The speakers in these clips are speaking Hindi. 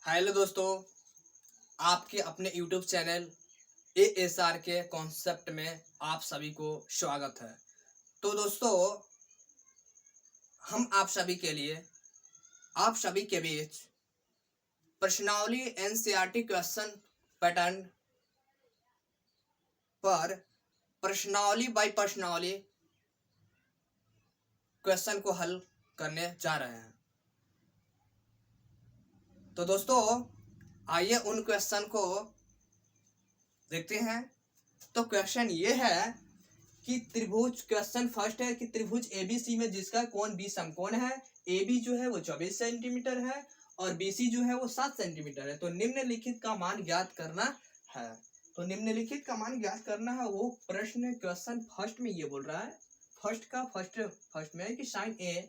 हेलो दोस्तों, आपके अपने YouTube चैनल ASR के कॉन्सेप्ट में आप सभी को स्वागत है। तो दोस्तों, हम आप सभी के लिए आप सभी के बीच प्रश्नावली NCERT क्वेश्चन पैटर्न पर प्रश्नावली बाय प्रश्नावली क्वेश्चन को हल करने जा रहे हैं। तो दोस्तों, आइए उन क्वेश्चन को देखते हैं। तो क्वेश्चन ये है कि त्रिभुज, क्वेश्चन फर्स्ट है कि त्रिभुज ABC में जिसका कोण B समकोण है, AB जो है वो 24 सेंटीमीटर है और BC जो है वो 7 सेंटीमीटर है। तो निम्नलिखित का मान ज्ञात करना है। तो निम्नलिखित का मान ज्ञात करना है। वो प्रश्न क्वेश्चन फर्स्ट में ये बोल रहा है, फर्स्ट में है कि साइन A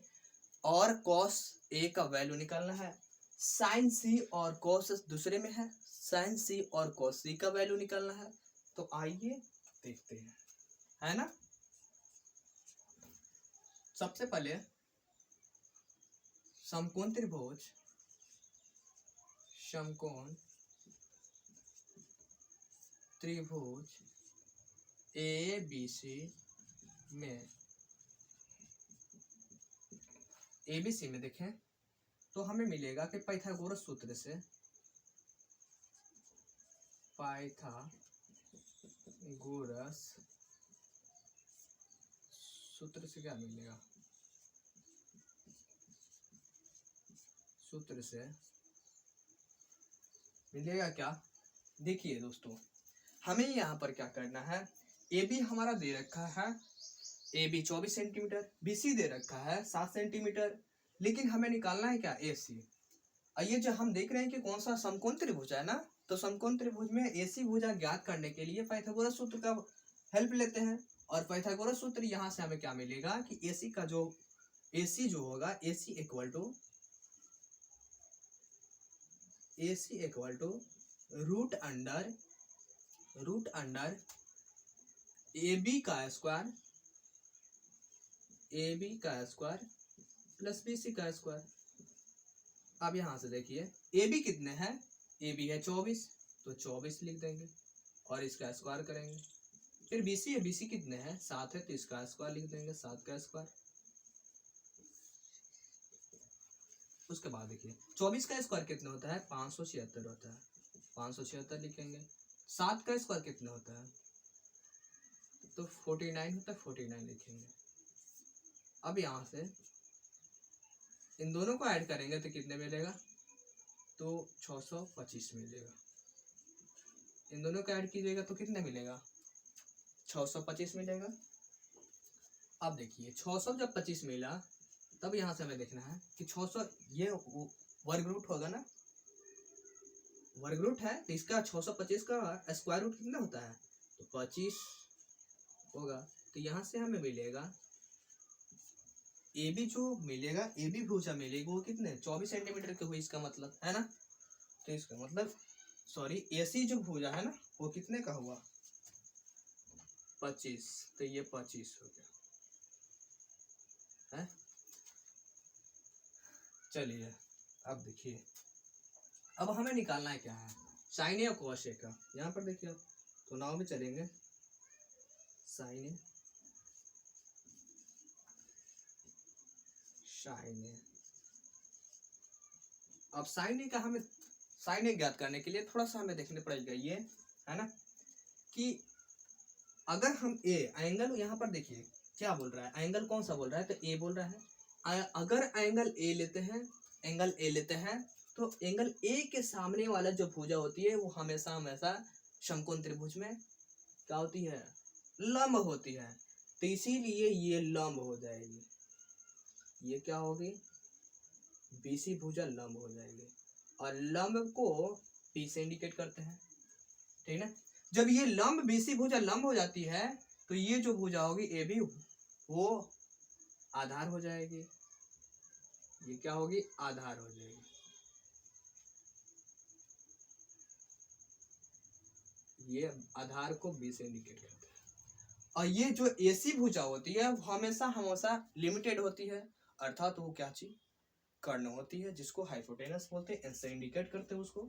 और कॉस A का वैल्यू निकालना है। साइन C और कॉस दूसरे में है, साइन C और कॉस C का वैल्यू निकालना है। तो आइए देखते हैं, है ना। सबसे पहले समकोण त्रिभुज ABC में देखें तो हमें मिलेगा कि पाइथागोरस सूत्र से क्या मिलेगा, सूत्र से मिलेगा क्या। देखिए दोस्तों, हमें यहाँ पर क्या करना है। AB हमारा दे रखा है, AB 24 सेंटीमीटर, BC दे रखा है 7 सेंटीमीटर, लेकिन हमें निकालना है क्या, AC। आइए, जो हम देख रहे हैं कि कौन सा समकोण त्रिभुज है ना, तो समकोण त्रिभुज में AC भुजा ज्ञात करने के लिए पाइथागोरस सूत्र का हेल्प लेते हैं। और पाइथागोरस सूत्र यहाँ से हमें क्या मिलेगा कि AC का जो AC जो होगा, AC equal to root under AB का स्क्वायर प्लस BC का स्क्वायर। अब यहां से देखिए AB कितने हैं, AB है 24, तो 24 लिख देंगे और इसका स्क्वायर करेंगे। फिर BC है, BC कितने हैं 7 है, तो इसका स्क्वायर लिख देंगे, 7 का स्क्वायर। उसके बाद देखिए 24 का स्क्वायर कितना होता है, 576 होता है, 576 लिखेंगे। 7 का स्क्वायर कितना होता है, तो 49 होता है, 49 लिखेंगे। अब यहां से इन दोनों को ऐड करेंगे तो कितने मिलेगा, तो 625 मिलेगा। इन दोनों को ऐड कीजिएगा तो कितने मिलेगा, 625 मिलेगा। अब देखिए 600 जब 25 मिला, तब यहां से हमें देखना है कि 600 ये वर्ग रूट होगा ना, वर्ग रूट है, तो इसका 625 का स्क्वायर रूट कितना होता है, तो 25 होगा। तो यहां से हमें मिलेगा AB जो मिलेगा, AB भुजा मिलेगी वो कितने 24 सेंटीमीटर की हुई, इसका मतलब है ना। तो इसका मतलब AC जो भुजा है ना वो कितने का हुआ, 25, तो ये 25 हो गया है। चलिए अब देखिए, अब हमें निकालना है क्या है, साइन या कॉस ए का। यहाँ पर देखिए, तो नाव में चलेंगे, साइन ए अब साइन ए का हमें साइन ए ज्ञात करने के लिए थोड़ा सा हमें देखने पड़ेगा, ये है ना, कि अगर हम एंगल यहाँ पर देखिए क्या बोल रहा है, एंगल कौन सा बोल रहा है, तो ए बोल रहा है। अगर एंगल ए लेते हैं तो एंगल ए के सामने वाला जो भुजा होती है वो हमेशा समकोण त्रिभुज में क्या होती है, लंब होती है। तो इसीलिए ये लंब हो जाएगी, ये क्या होगी, BC भुजा लंब हो जाएगी। और लंब को P से इंडिकेट करते हैं, ठीक है। जब ये लंब BC भुजा लंब हो जाती है तो ये जो भुजा होगी AB वो आधार हो जाएगी, ये क्या होगी, आधार हो जाएगी। ये आधार को B से इंडिकेट करते हैं। और ये जो AC भुजा होती है वो हमेशा लिमिटेड होती है, अर्थात वो क्या चीज, कर्ण होती है, जिसको हाइपोटेनस बोलते हैं, एन से इंडिकेट करते हैं उसको,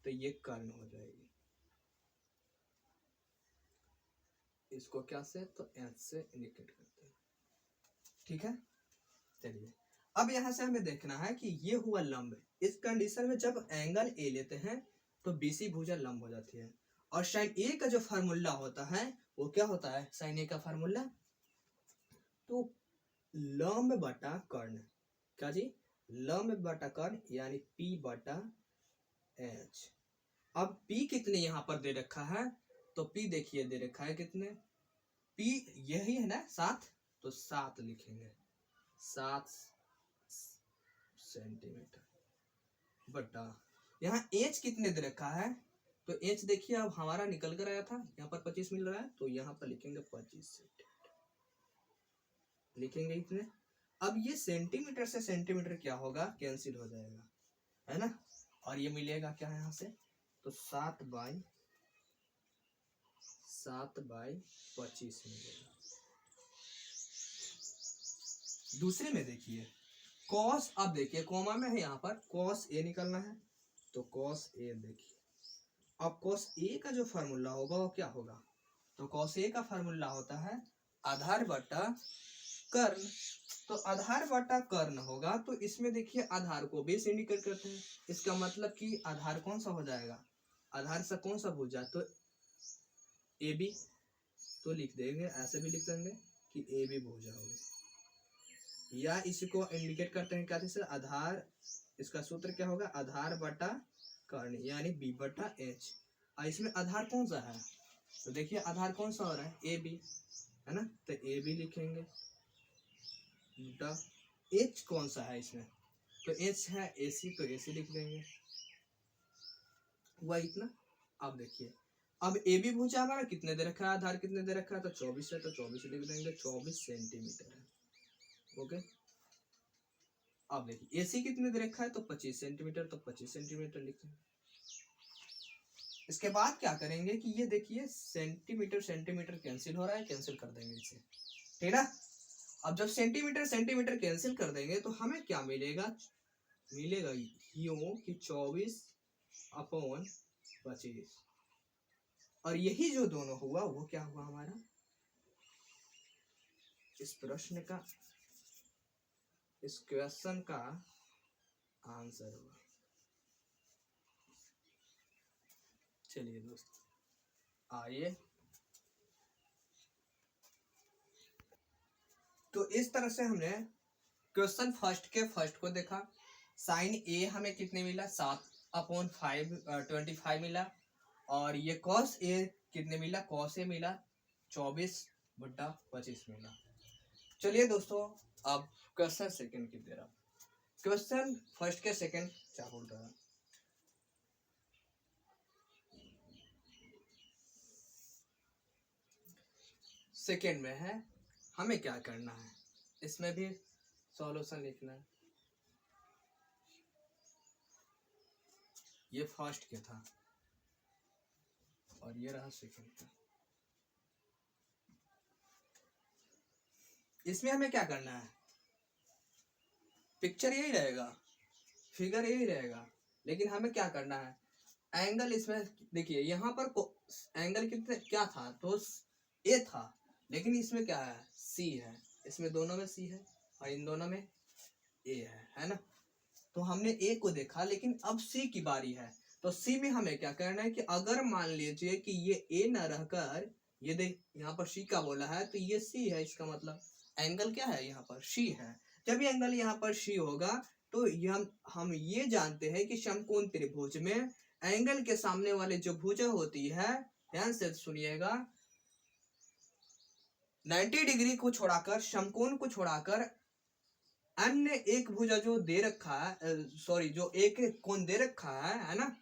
तो ये कर्ण हो जाएगी। इसको क्या से, तो एन से इंडिकेट करते हैं। ठीक है, चलिए अब यहां से हमें देखना है कि ये हुआ लंब। इस कंडीशन में जब एंगल ए लेते हैं तो बीसी भुजा लंब हो जाती है। और साइन ए का जो फार्मूला होता है वो क्या होता है, साइन ए का फार्मूला, तो लंब बटा कर्ण, क्या जी, लंब बटा कर्ण, यानी पी बटा एच। अब पी कितने यहाँ पर दे रखा है, तो पी देखिए दे रखा है कितने, पी यही है ना 7, तो 7 लिखेंगे, 7 सेंटीमीटर बटा, यहाँ एच कितने दे रखा है, तो एच देखिए अब हमारा निकल कर आया था, यहाँ पर 25 मिल रहा है, तो यहाँ पर लिखेंगे 25 सेंटीमीटर, लिखेंगे इतने। अब ये सेंटीमीटर से सेंटीमीटर क्या होगा, कैंसिल हो जाएगा, है ना, और ये मिलेगा क्या यहाँ से, तो 7/25 मिलेगा। दूसरे में देखिए कॉस, अब देखिए कोमा में है, यहाँ पर कॉस ए निकलना है, तो कॉस ए देखिए, अब कॉस ए का जो फार्मूला होगा वो क्या होगा, तो कॉस ए का फार्मूला होता है आधार बटा कर्ण, तो आधार बटा कर्ण होगा, तो इसमें देखिए आधार को बेस इंडिकेट करते हैं, इसका मतलब कि आधार कौन सा हो जाएगा, आधार से कौन सा भुजा, तो ए बी, तो लिख देंगे, ऐसे भी लिख देंगे कि ए बी भुजा होगी, या इसको इंडिकेट करते हैं क्या से, आधार, इसका सूत्र क्या होगा, आधार बटा कर्ण, यानी बी बटा एच। और इसमें आधार कौन सा है, तो देखिए आधार कौन सा हो रहा है, ए बी, है ना, तो ए बी लिखेंगे बटा एच कौन सा है इसमें, तो एच है ए सी, तो ए सी लिख देंगे, हुआ इतना। अब देखिए अब ए बी भुजा हमारा कितने दे रखा है, आधार कितने दे रखा है, तो 24 है, तो 24 लिख देंगे, 24 सेंटीमीटर है, ओके। अब देखिए एसी कितने दे रखा है, तो 25 सेंटीमीटर, तो 25 सेंटीमीटर लिखें। इसके बाद क्या करेंगे कि ये देखिए सेंटीमीटर सेंटीमीटर कैंसिल हो रहा है, कैंसिल कर देंगे इसे, ठीक है। अब जब सेंटीमीटर सेंटीमीटर कैंसिल कर देंगे तो हमें क्या मिलेगा, मिलेगा यूं कि 24/25, और यही जो दोनों हुआ वो क्या हुआ हमारा, इस प्रश्न का, इस क्वेश्चन का आंसर हुआ। चलिए दोस्तों आइए, तो इस तरह से हमने क्वेश्चन फर्स्ट को देखा। साइन ए हमें कितने मिला, 7/25 मिला, और ये कॉस ए कितने मिला, कॉस ए मिला 24/25 मिला। चलिए दोस्तों अब क्वेश्चन सेकंड की दे रहा, क्वेश्चन फर्स्ट के सेकंड क्या बोल रहा है, सेकंड में है, हमें क्या करना है, इसमें भी सॉल्यूशन लिखना है। ये फर्स्ट के था और ये रहा सेकंड का। इसमें हमें क्या करना है, पिक्चर यही रहेगा, फिगर यही रहेगा, लेकिन हमें क्या करना है, एंगल इसमें देखिए, यहाँ पर एंगल कितने क्या था, तो ए था, लेकिन इसमें क्या है, सी है, इसमें दोनों में सी है और इन दोनों में ए है ना। तो हमने ए को देखा, लेकिन अब सी की बारी है, तो सी में हमें क्या करना है कि अगर मान लीजिए कि ये ए न रहकर, ये देख यहाँ पर सी का बोला है, तो ये सी है, इसका मतलब एंगल क्या है, यहाँ पर सी है। जब ये एंगल यहाँ पर सी होगा तो हम ये जानते हैं कि समकोण त्रिभुज में एंगल के सामने वाले जो भुजा होती है, ध्यान से सुनिएगा, 90 डिग्री को छोड़ाकर, समकोण को छोड़ाकर अन्य एक भुजा जो दे रखा है, सॉरी जो एक कोण दे रखा है ना,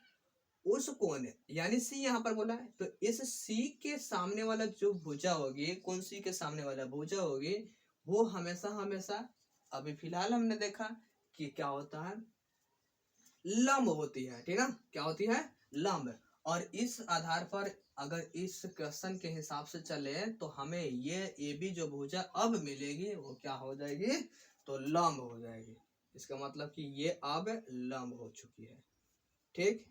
उस कोण यानी सी यहाँ पर बोला है, तो इस सी के सामने वाला जो भुजा होगी, कौन सी के सामने वाला भुजा होगी, वो हमेशा हमेशा, अभी फिलहाल हमने देखा कि क्या होता है, लंब होती है, ठीक है, क्या होती है, लंब। और इस आधार पर अगर इस क्वेश्चन के हिसाब से चले तो हमें ये ए बी जो भुजा अब मिलेगी वो क्या हो जाएगी, तो लंब हो जाएगी। इसका मतलब कि ये अब लंब हो चुकी है। ठीक,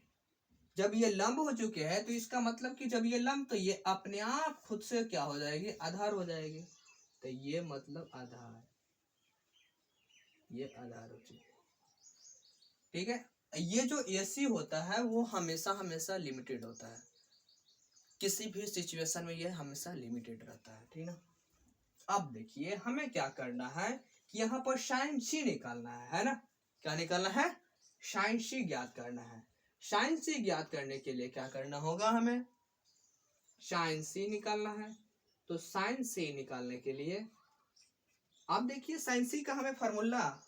जब ये लंब हो चुके हैं तो इसका मतलब कि जब ये लंब, तो ये अपने आप खुद से क्या हो जाएगी, आधार हो जाएगी। तो ये मतलब आधार, ये आधार हो चुकी है। ठीक है, ये जो एसी होता है वो हमेशा हमेशा लिमिटेड होता है, किसी भी सिचुएशन में ये हमेशा लिमिटेड रहता है। ठीक ना। अब देखिए हमें क्या करना है कि यहाँ पर साइन सी निकालना है ना। क्या निकालना है, साइन सी ज्ञात करना है। साइन सी ज्ञात करने के लिए क्या करना होगा, हमें साइन सी निकालना है। तो साइन सी निकालने के लिए अब देखिए साइन सी का हमें फार्मूला,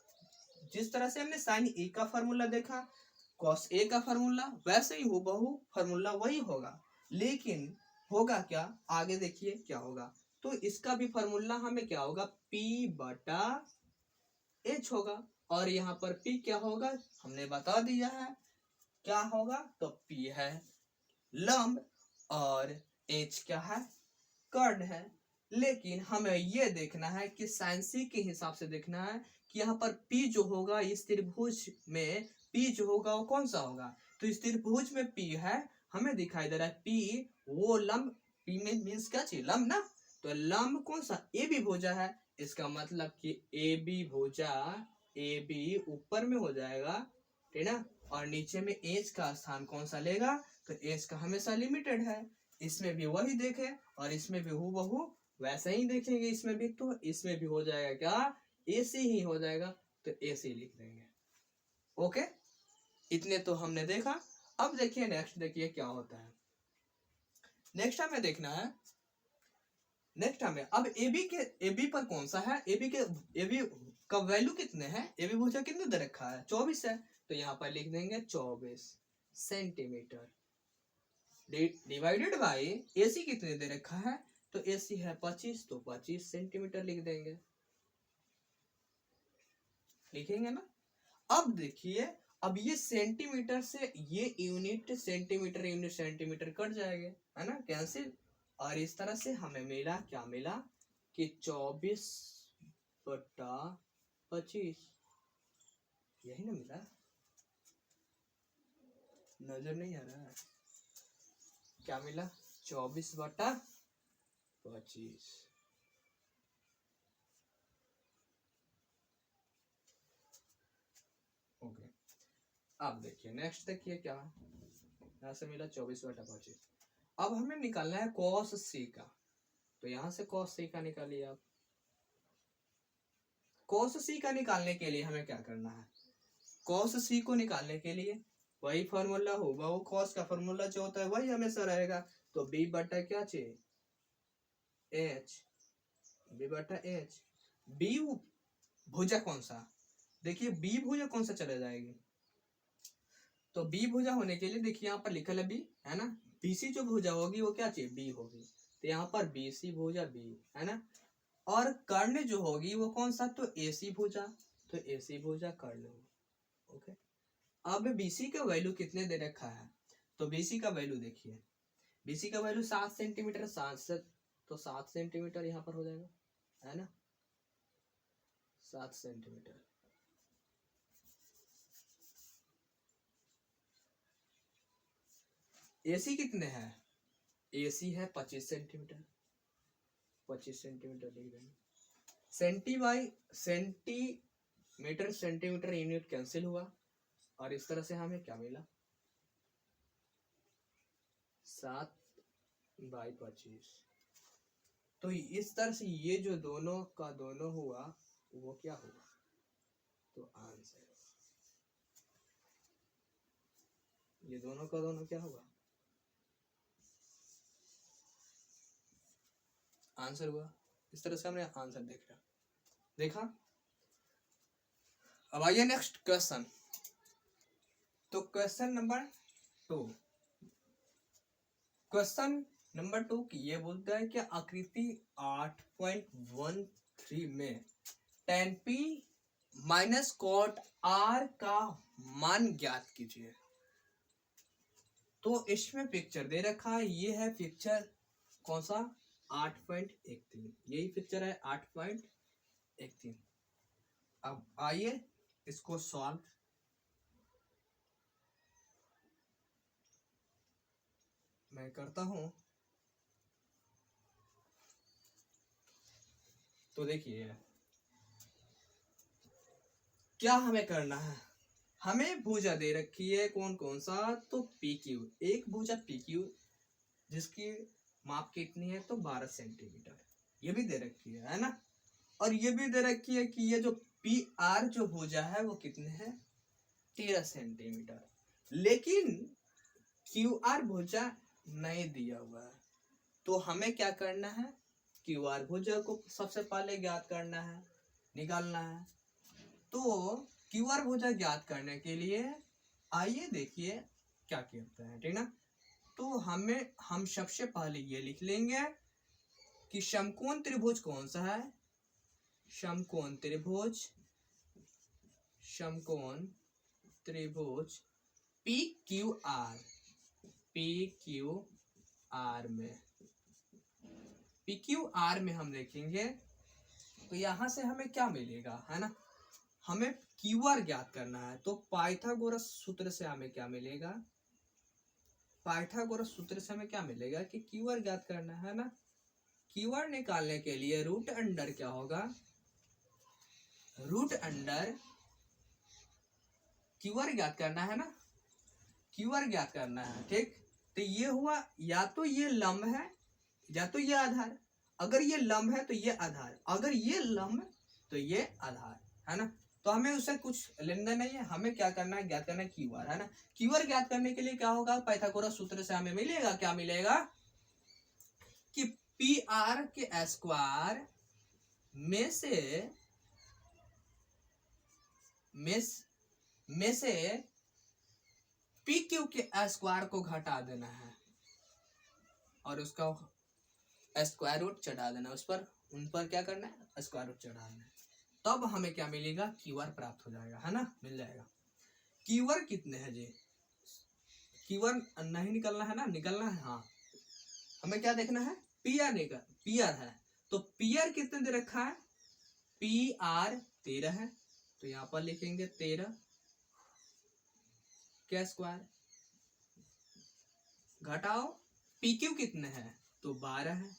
जिस तरह से हमने साइन ए का फार्मूला देखा, कॉस ए का फार्मूला, वैसे ही हूबहू फार्मूला वही होगा। लेकिन होगा क्या, आगे देखिए क्या होगा। तो इसका भी फार्मूला हमें क्या होगा, P बटा H होगा। और यहाँ पर P क्या होगा, हमने बता दिया है क्या होगा। तो P है लंब और H क्या है, कर्ण है। लेकिन हमें ये देखना है कि साइन सी के हिसाब से देखना है कि यहाँ पर P जो होगा, इस त्रिभुज में P जो होगा वो कौन सा होगा। तो इस त्रिभुज में P है, हमें दिखाई दे रहा है P वो लंब, P में मीन्स क्या चाहिए, लंब ना। तो लंब कौन सा, ए बी भुजा है। इसका मतलब कि ए बी भुजा, ए बी ऊपर में हो जाएगा, ठीक ना। और नीचे में एच का स्थान कौन सा लेगा, तो एच का हमेशा लिमिटेड है। इसमें भी वही देखे और इसमें भी हूबहू वैसे ही देखेंगे। इसमें भी, तो इसमें भी हो जाएगा क्या, एसी ही हो जाएगा। तो एसी लिख देंगे। ओके, इतने तो हमने देखा। अब देखिए नेक्स्ट, देखिए क्या होता है। नेक्स्ट हमें देखना है, नेक्स्ट हमें अब एबी पर कौन सा है, एबी का वैल्यू कितने हैं, एबी भुजा कितने दे रखा है, 24 है। तो यहाँ पर लिख देंगे 24 सेंटीमीटर डिवाइडेड बाय एसी कितने दे रखा है, तो एसी है 25, तो 25 सेंटीमीटर लिख देंगे, लिखेंगे ना। अब देखिए, अब ये सेंटीमीटर से ये यूनिट सेंटीमीटर कट जाएंगे, है ना, कैंसिल। और इस तरह से हमें मिला, क्या मिला कि 24/25, यही ना मिला, नजर नहीं आ रहा है, क्या मिला, 24/25। ओके, अब देखिए नेक्स्ट, देखिए क्या यहाँ से मिला 24/25। अब हमें निकालना है कॉस सी का। तो यहां से कॉस सी का निकालिए आप। कॉस सी का निकालने के लिए हमें क्या करना है, कॉस सी को निकालने के लिए वही फॉर्मूला होगा, वो कॉस का फॉर्मूला जो होता है वही हमेशा रहेगा। तो बी बटा क्या चाहिए, एच, बी बटा एच। बी भुजा कौन सा, देखिए बी भुजा कौन सा चला जाएगी। तो बी भुजा होने के लिए देखिए यहाँ पर लिखल है बी, है ना। बीसी जो भुजा होगी वो क्या चाहिए, बी होगी। तो यहाँ पर बीसी भुजा बी, है ना। और कर्ण जो होगी वो कौन सा, तो एसी भुजा। तो एसी भुजा कर्ण होगी। ओके, अब बीसी का वैल्यू कितने दे रखा है, तो बीसी का वैल्यू देखिए, बीसी का वैल्यू 7 सेंटीमीटर, 7 से, तो 7 सेंटीमीटर यहाँ पर हो जाएगा, है ना, 7 सेंटीमीटर। एसी कितने हैं, एसी है 25 सेंटीमीटर, 25 सेंटीमीटर लिख देंगे। Centi by centimetre, centimetre unit cancel हुआ। और इस तरह से हमें क्या मिला, 7/25। तो इस तरह से ये जो दोनों का दोनों हुआ वो क्या हुआ, तो आंसर, ये दोनों का दोनों क्या होगा, आंसर हुआ। इस तरह से हमने आंसर देखा। अब आइए नेक्स्ट क्वेश्चन। तो क्वेश्चन नंबर 2, क्वेश्चन नंबर 2 की ये बोलता है कि आकृति 8.13 में tan p minus cot r का मान ज्ञात कीजिए। तो इसमें पिक्चर दे रखा है, ये है पिक्चर कौन सा, 8.13, यही पिक्चर है 8.13। अब आइए इसको सॉल्व मैं करता हूं। तो देखिए क्या हमें करना है, हमें भुजा दे रखी है कौन कौन सा, तो पी क्यू, एक भुजा पी क्यू जिसकी माप कितनी है, तो 12 सेंटीमीटर, ये भी दे रखी है ना। और ये भी दे रखी है कि ये जो पी आर जो भुजा है वो कितने है, 13 सेंटीमीटर। लेकिन क्यू आर भुजा नहीं दिया हुआ है, तो हमें क्या करना है, क्यू आर भुजा को सबसे पहले ज्ञात करना है, निकालना है। तो क्यू आर भुजा ज्ञात करने के लिए आइए देखिए क्या कहते हैं, ठीक ना। तो हम सबसे पहले ये लिख लेंगे कि समकोण त्रिभुज कौन सा है, समकोण त्रिभुज, समकोण त्रिभुज P Q R, P Q R में, पी क्यू आर में हम देखेंगे तो यहां से हमें क्या मिलेगा, है ना, हमें क्यू आर ज्ञात करना है। तो पाइथागोरस सूत्र से हमें क्या मिलेगा, पाइथागोरस सूत्र से हमें क्या मिलेगा कि क्यू आर ज्ञात करना है ना। क्यू आर निकालने के लिए रूट अंडर क्या होगा, रूट अंडर क्यू आर ज्ञात करना है ना, क्यू आर ज्ञात करना है, ठीक। तो ये हुआ, या तो ये लंब है या तो ये आधार, अगर ये लंब है तो ये आधार, अगर ये लंब तो ये आधार, है ना। तो हमें उससे कुछ लेना नहीं है, हमें क्या करना है, ज्ञात करना है क्यू आर, है ना। क्यू आर ज्ञात करने के लिए क्या होगा, पाइथागोरस सूत्र से हमें मिलेगा, क्या मिलेगा कि पी आर के स्क्वायर में से पी क्यू के स्क्वायर को घटा देना है और उसका स्क्वायर रूट चढ़ा देना, उस पर उन पर क्या करना है, स्क्वायर रूट चढ़ा देना है। तब हमें क्या मिलेगा, क्यू आर प्राप्त हो जाएगा, है ना, मिल जाएगा। क्यू आर कितने हैं जी, क्यू आर नहीं निकलना है ना, निकलना है, हाँ हमें क्या देखना है, पी आर निकल, पी आर है, तो पी आर कितने दे रखा है, पी आर 13 है, तो यहां पर लिखेंगे 13 क्या स्क्वायर, घटाओ पी क्यू कितने हैं, तो 12 है,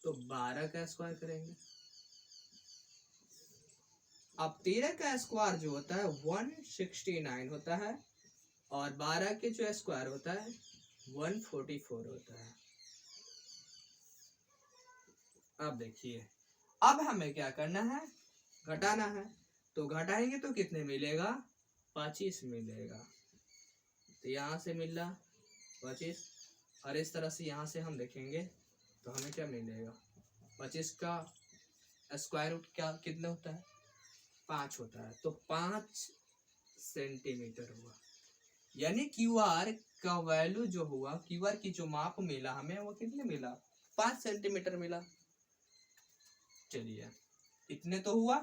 तो 12 का स्क्वायर करेंगे। अब 13 का स्क्वायर जो होता है 169 होता है और 12 के जो स्क्वायर होता है 144 होता है। अब देखिए, अब हमें क्या करना है, घटाना है, तो घटाएंगे तो कितने मिलेगा, 25 मिलेगा, तो यहाँ से मिल रहा 25, और इस तरह से यहाँ से हम देखेंगे तो हमें क्या मिलेगा, 25 का स्क्वायर रूट क्या कितना होता है, 5 होता है, तो 5 सेंटीमीटर हुआ। यानी क्यू आर का वैल्यू जो हुआ, क्यू आर की जो माप मिला हमें वो कितने मिला, 5 सेंटीमीटर मिला। चलिए इतने तो हुआ।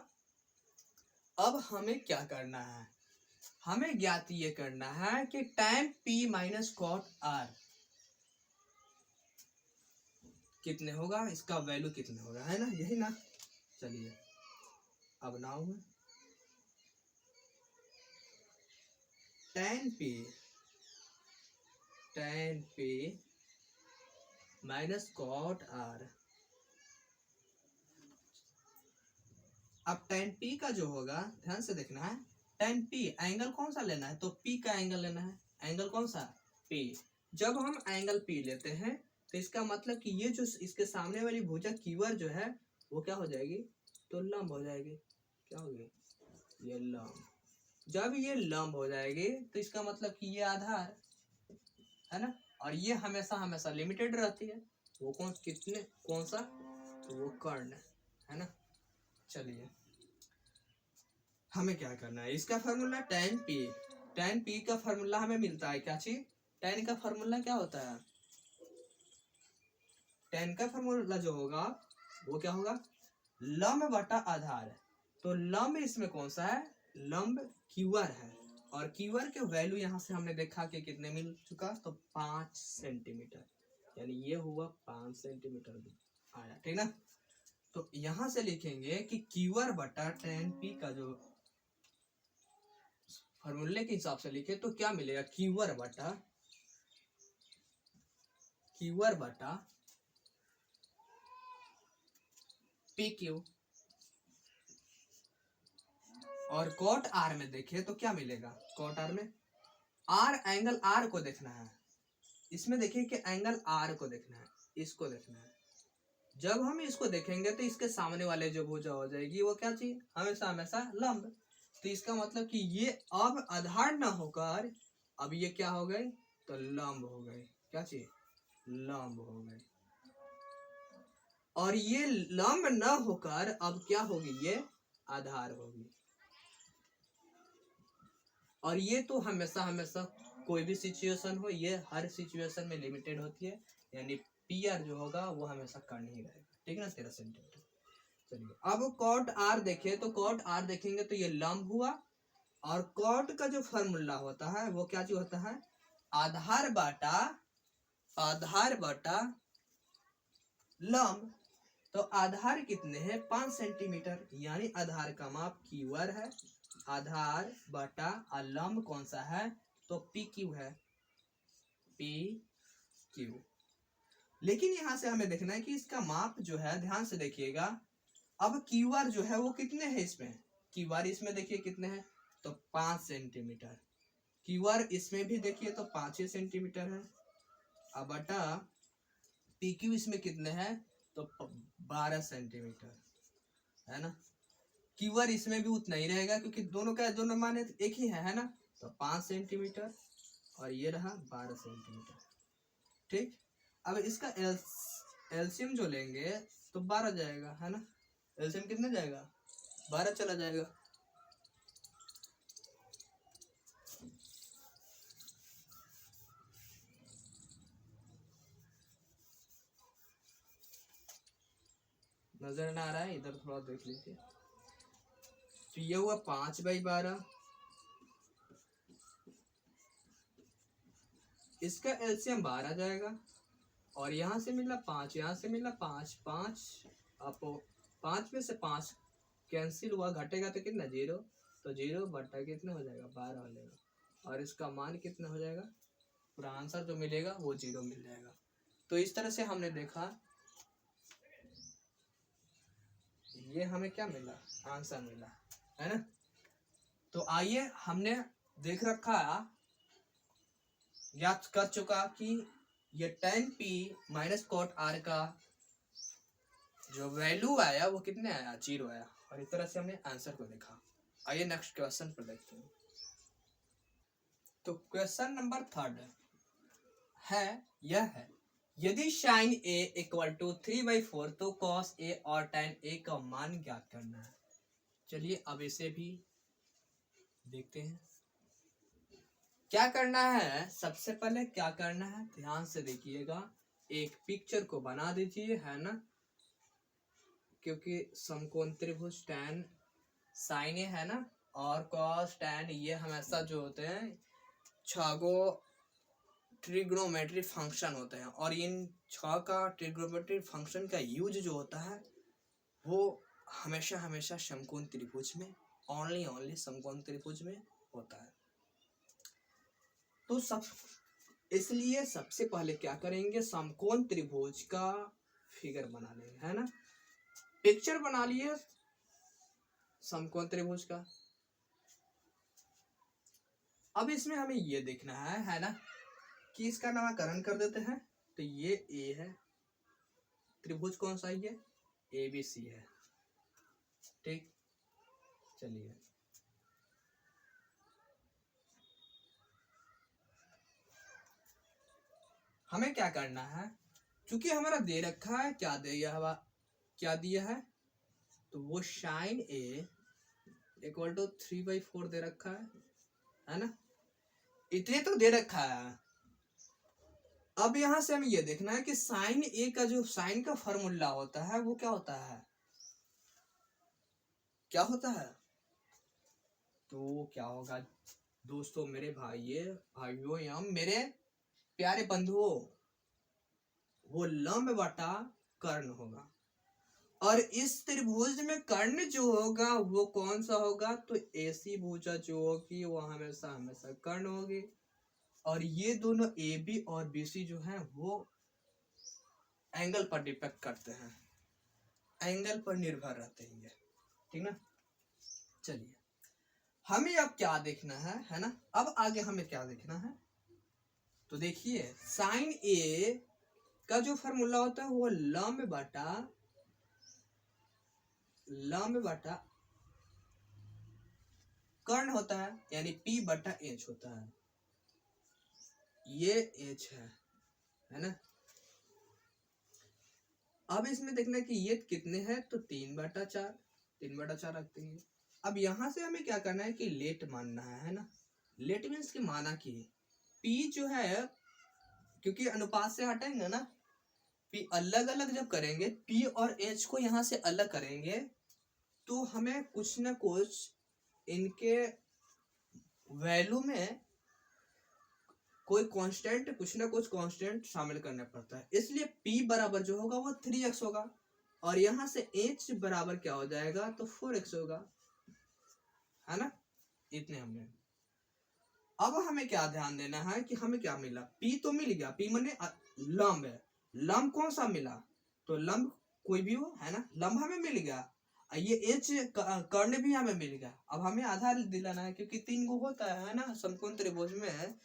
अब हमें क्या करना है, हमें ज्ञात ये करना है कि tan p minus cot r कितने होगा, इसका वैल्यू कितने होगा, है ना, यही ना। चलिए अब नाउ में tan p minus cot r, अब tan p का जो होगा ध्यान से देखना है, tan p एंगल कौन सा लेना है, तो p का एंगल लेना है, एंगल कौन सा, p। जब हम एंगल p लेते हैं तो इसका मतलब कि ये जो इसके सामने वाली भुजा क्यू आर जो है वो क्या हो जाएगी, तो लंब हो जाएगी, क्या होगी, ये लंब। जब ये लंब हो जाएगी तो इसका मतलब कि ये आधार है ना, और ये हमेशा हमेशा लिमिटेड रहती है, वो कौन सा, तो वो कर्ण है ना। चलिए हमें क्या करना है, इसका फॉर्मूला tan p का फॉर्मूला हमें मिलता है क्या चीज, tan का फॉर्मूला क्या होता है, tan का फॉर्मूला जो होगा वो क्या होगा, लंब बटा आधार, तो लंब इसमें कौन सा है, लंब क्यू आर है, और क्यू आर के वैल्यू यहाँ से हमने देखा कि कितने मिल चुका, तो 5 सेंटीमीटर, यानी ये हुआ 5 सेंटीमीटर आया, ठीक ना। तो यहाँ से लिखेंगे कि क्यू आर बटा tan p का जो फॉर्मूले के हिसाब से लिखे तो क्या मिलेगा, क्यूआर बटा पी क्यू। और कॉट आर में देखिए तो क्या मिलेगा, कॉट आर में आर एंगल आर को देखना है, इसमें देखिए कि एंगल आर को देखना है, इसको देखना है। जब हम इसको देखेंगे तो इसके सामने वाले जो भुजा हो जाएगी वो क्या चाहिए, हमेशा हमेशा लंब। तो इसका मतलब कि ये अब आधार ना होकर अब ये क्या हो गए, तो लंब हो गए। क्या चाहिए, लंब हो गए। और ये लंब न होकर अब क्या होगी, ये आधार होगी। और ये तो हमेशा हमेशा कोई भी सिचुएशन हो, ये हर सिचुएशन में लिमिटेड होती है, यानी पी आर जो होगा वो हमेशा कर्ण ही रहेगा। ठीक है ना, 13 सेंटीमीटर। चलिए अब कॉट आर देखे तो कॉट आर देखेंगे तो ये लंब हुआ। और कॉट का जो फॉर्मूला होता है वो क्या जो होता है, आधार बटा लंब। तो आधार कितने हैं, 5 सेंटीमीटर, यानी आधार का माप क्यूआर है, आधार बटा लंब कौन सा है, तो पी क्यू है, पी क्यू। लेकिन यहां से हमें देखना है कि इसका माप जो है, ध्यान से देखिएगा, अब क्यूआर जो है वो कितने हैं, इसमें क्यूआर इसमें देखिए कितने हैं, तो 5 सेंटीमीटर। क्यूआर इसमें भी देखिए तो 5 सेंटीमीटर है। अब बटा पी क्यू इसमें कितने हैं, तो 12 सेंटीमीटर है ना। क्यूआर इसमें भी उतना ही रहेगा क्योंकि दोनों मान एक ही है ना। तो 5 सेंटीमीटर और ये रहा 12 सेंटीमीटर। ठीक, अब इसका एलसीएम जो लेंगे तो 12 जाएगा, है ना। एलसीएम कितना जाएगा, 12 चला जाएगा। नजर ना आ रहा है, इधर थोड़ा देख लीजिए। तो ये हुआ 5/12, इसका एलसीएम 12 जाएगा। और यहाँ से मिला 5, यहाँ से मिला 5, 5 अब 5 में से 5 कैंसिल हुआ, घटेगा तो कितना, 0। तो 0 बटा कितना हो जाएगा, 12 हो जाएगा। और इसका मान कितना हो जाएगा, पूरा आंसर जो मिलेगा वो 0 मिल जाएगा। तो इस तरह से हमने देखा, ये हमें क्या मिला, आंसर मिला, है ना। तो आइए, हमने देख रखा, याद कर चुका कि ये tan p minus cot r का जो वैल्यू आया वो कितने आया, 0 आया। और इस तरह से हमने आंसर को देखा। आइए नेक्स्ट क्वेश्चन पर देखते हैं। तो क्वेश्चन नंबर 3 है, यह है, यदि साइन a इक्वल टू 3/4 तो कॉस a और tan a का मान ज्ञात करना है। चलिए अब इसे भी देखते हैं। क्या करना है, सबसे पहले क्या करना है, ध्यान से देखिएगा, एक पिक्चर को बना दीजिए, है ना। क्योंकि समकोण त्रिभुज tan साइन है ना, और कॉस tan ये हमेशा जो होते हैं ट्रिग्नोमेट्री फंक्शन होते हैं। और इन 6 का ट्रिग्नोमेट्री फंक्शन का यूज जो होता है वो हमेशा हमेशा समकोण त्रिभुज में, ओनली समकोण त्रिभुज में होता है। तो इसलिए सबसे पहले क्या करेंगे, समकोण त्रिभुज का फिगर बना लेंगे, है ना। पिक्चर बना लिए समकोण त्रिभुज का। अब इसमें हमें ये देखना है ना, कि इसका नामकरण कर देते हैं। तो ये ए है, त्रिभुज कौन सा, ये ABC है। ठीक, चलिए हमें क्या करना है, क्योंकि हमारा दे रखा है, क्या दिया है, तो वो साइन A इक्वल टू 3/4 दे रखा है ना। इतने तो दे रखा है। अब यहां से हमें ये देखना है कि साइन A का जो साइन का फॉर्मूला होता है वो क्या होता है, तो क्या होगा दोस्तों, मेरे भाइयों एवं मेरे प्यारे बंधुओं, वो लंब बटा कर्ण होगा। और इस त्रिभुज में कर्ण जो होगा वो कौन सा होगा, तो ऐसी भुजा जो होगी वो हमेशा हमेशा कर्ण होगी। और ये दोनों ए बी और बी सी जो है वो एंगल पर डिपेंड करते हैं, एंगल पर निर्भर रहते हैं ये, ठीक ना। चलिए हमें अब क्या देखना है ना, अब आगे हमें क्या देखना है, तो देखिए साइन ए का जो फॉर्मूला होता है वो लंब बटा कर्ण होता है, यानी P बटा एच होता है, ये एच है ना। अब इसमें देखना कि ये कितने हैं, तो 3/4 रखते हैं। अब यहां से हमें क्या करना है कि लेट मानना है ना। लेट मीन्स की माना कि P जो है, क्योंकि अनुपात से हटेंगे ना, P अलग अलग जब करेंगे, P और H को यहां से अलग करेंगे तो हमें कुछ ना कुछ इनके वैल्यू में कोई कांस्टेंट, कुछ ना कुछ कांस्टेंट शामिल करना पड़ता है। इसलिए P बराबर जो होगा वो 3x होगा, और यहां से H बराबर क्या हो जाएगा, तो 4x होगा, है ना। इतने हमने। अब हमें क्या ध्यान देना है कि हमें क्या मिला, P तो मिल गया, P माने लंब है। लंब कौन सा मिला, तो लंब कोई भी हो, है ना, लंब हमें मिल गया। ये H कर्ण भी हमें मिल गया। अब हमें आधार दिलाना है, क्योंकि 3 गो होता है ना समकोण त्रिभुज में,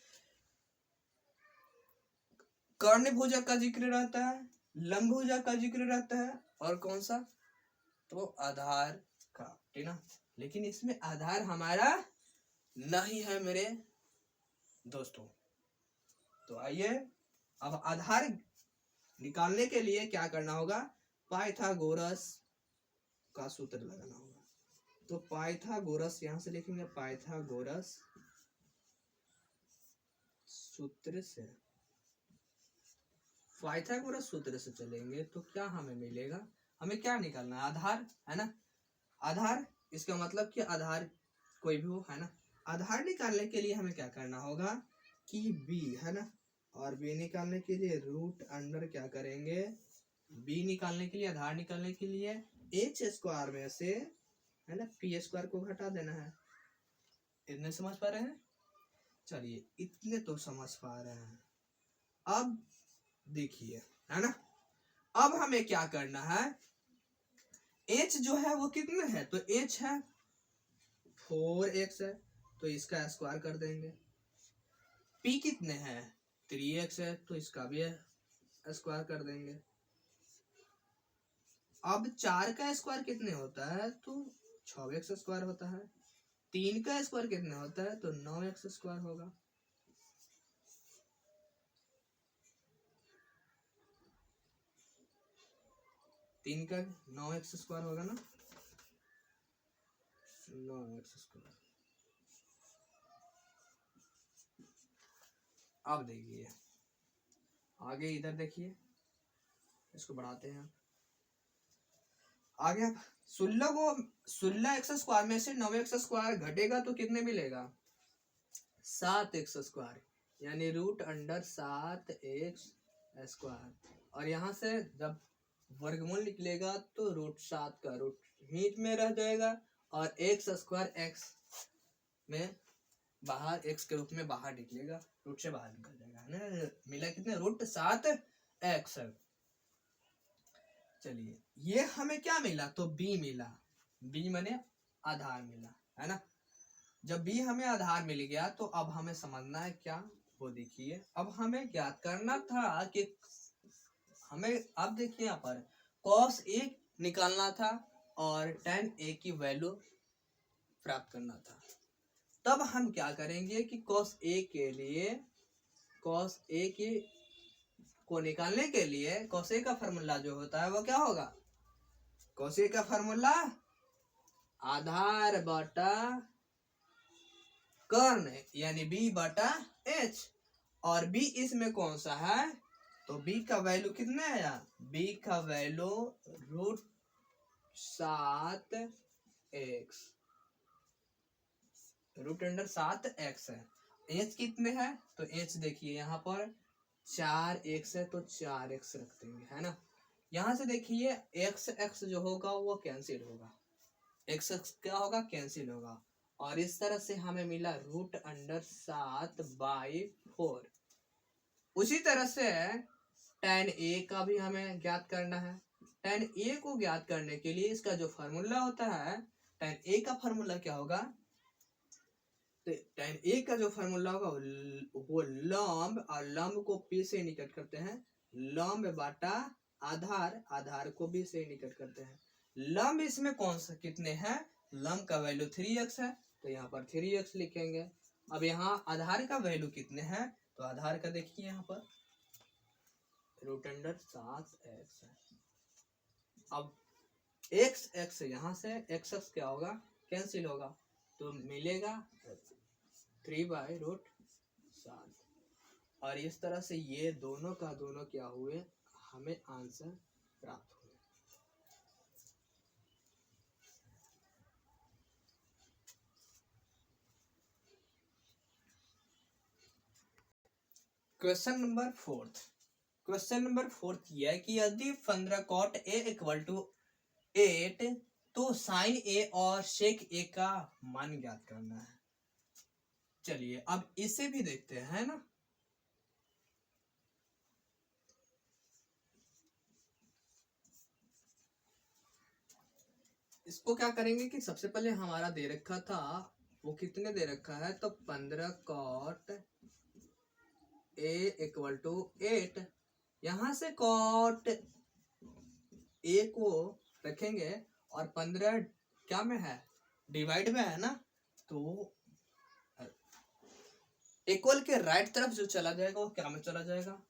कर्ण भुजा का जिक्र रहता है, लंब भुजा का जिक्र रहता है, और कौन सा, तो आधार का, ठीक ना। लेकिन इसमें आधार हमारा नहीं है मेरे दोस्तों। तो आइए अब आधार निकालने के लिए क्या करना होगा, पाइथागोरस का सूत्र लगाना होगा। तो पाइथागोरस यहां से लिखेंगे, पाइथागोरस सूत्र से, पाइथागोरस सूत्र से चलेंगे तो क्या हमें मिलेगा, हमें क्या निकालना है, आधार, है ना। आधार, इसका मतलब कि आधार कोई भी हो, है ना। आधार निकालने के लिए हमें क्या करना होगा कि b, है ना, और b निकालने के लिए रूट अंडर क्या करेंगे, b निकालने के लिए, आधार निकालने के लिए h स्क्वायर में से, है ना, p स्क्वायर को घटा देना है। इतने समझ पा रहे हैं, चलिए इतने तो समझ पा रहे हैं। अब देखिए, है ना, अब हमें क्या करना है, h जो है वो कितना है, तो h है 4x है, तो इसका स्क्वायर कर देंगे। p कितने हैं, 3x है, तो इसका भी स्क्वायर कर देंगे। अब 4 का स्क्वायर कितने होता है, तो 6x स्क्वायर होता है। 3 का स्क्वायर कितने होता है, तो 9x स्क्वायर होगा। तीन का 9x स्क्वायर होगा ना, 9x स्क्वायर। अब देखिए आगे, इधर देखिए, इसको बढ़ाते हैं आगे। 16x स्क्वायर में से 9x स्क्वायर घटेगा तो कितने मिलेगा, 7x स्क्वायर, यानी रूट अंडर 7x स्क्वायर। और यहाँ से जब वर्गमूल निकलेगा तो √7 का रूट बीच में रह जाएगा, और x स्क्वायर x में बाहर, x के रूप में बाहर निकलेगा, रूट से बाहर निकल जाएगा, है ना। मिला कितने, √7x। चलिए ये हमें क्या मिला, तो b मिला, b माने आधार मिला, है ना। जब b हमें आधार मिल गया तो अब हमें समझना है क्या, वो देखिए। अब हमें ज्ञात करना था कि हमें, अब देखिए यहाँ पर cos a निकालना था और tan a की वैल्यू प्राप्त करना था। तब हम क्या करेंगे कि cos a के लिए, cos a की को निकालने के लिए cos a का फॉर्मूला जो होता है वो क्या होगा, cos a का फॉर्मूला आधार बटा कर्ण, यानी b बटा h, और b इसमें कौन सा है, तो b का वैल्यू कितना आया, b का value √7x, root under 7x है। h कितने है, तो h देखिए यहाँ पर 4x है, तो 4x रख देंगे, है ना। यहाँ से देखिए एक्स एक्स जो होगा वो कैंसिल होगा, एक्स एक्स क्या होगा, कैंसिल होगा। और इस तरह से हमें मिला √7/4। उसी तरह से tan a का भी हमें ज्ञात करना है। tan a को ज्ञात करने के लिए इसका जो फार्मूला होता है, tan a का फार्मूला क्या होगा, तो tan a का जो फार्मूला होगा वो लंब, और लंब को p से निकट करते हैं, लंब बाटा आधार, आधार को b से निकट करते हैं। लंब इसमें कौन सा कितने हैं, लंब का वैल्यू 3x है, तो यहाँ पर 3x लिखेंगे। अब यहाँ आधार का वैल्यू कितने हैं, तो आधार का देखिए यहाँ पर √7x है। अब x x यहाँ से x x क्या होगा, कैंसिल होगा, तो मिलेगा 3/√7। और इस तरह से ये दोनों का दोनों क्या हुए, हमें आंसर प्राप्त हुए। क्वेश्चन नंबर 4, क्वेश्चन नंबर 4 ये है कि यदि 15 cot a = 8 तो sin a और sec a का मान ज्ञात करना है। चलिए अब इसे भी देखते हैं ना। इसको क्या करेंगे कि सबसे पहले हमारा दे रखा था वो कितने दे रखा है, तो 15 cot a = 8। यहां से cot a को रखेंगे और 15 क्या में है, डिवाइड में है ना, तो इक्वल के राइट तरफ जो चला जाएगा वो क्या में चला जाएगा,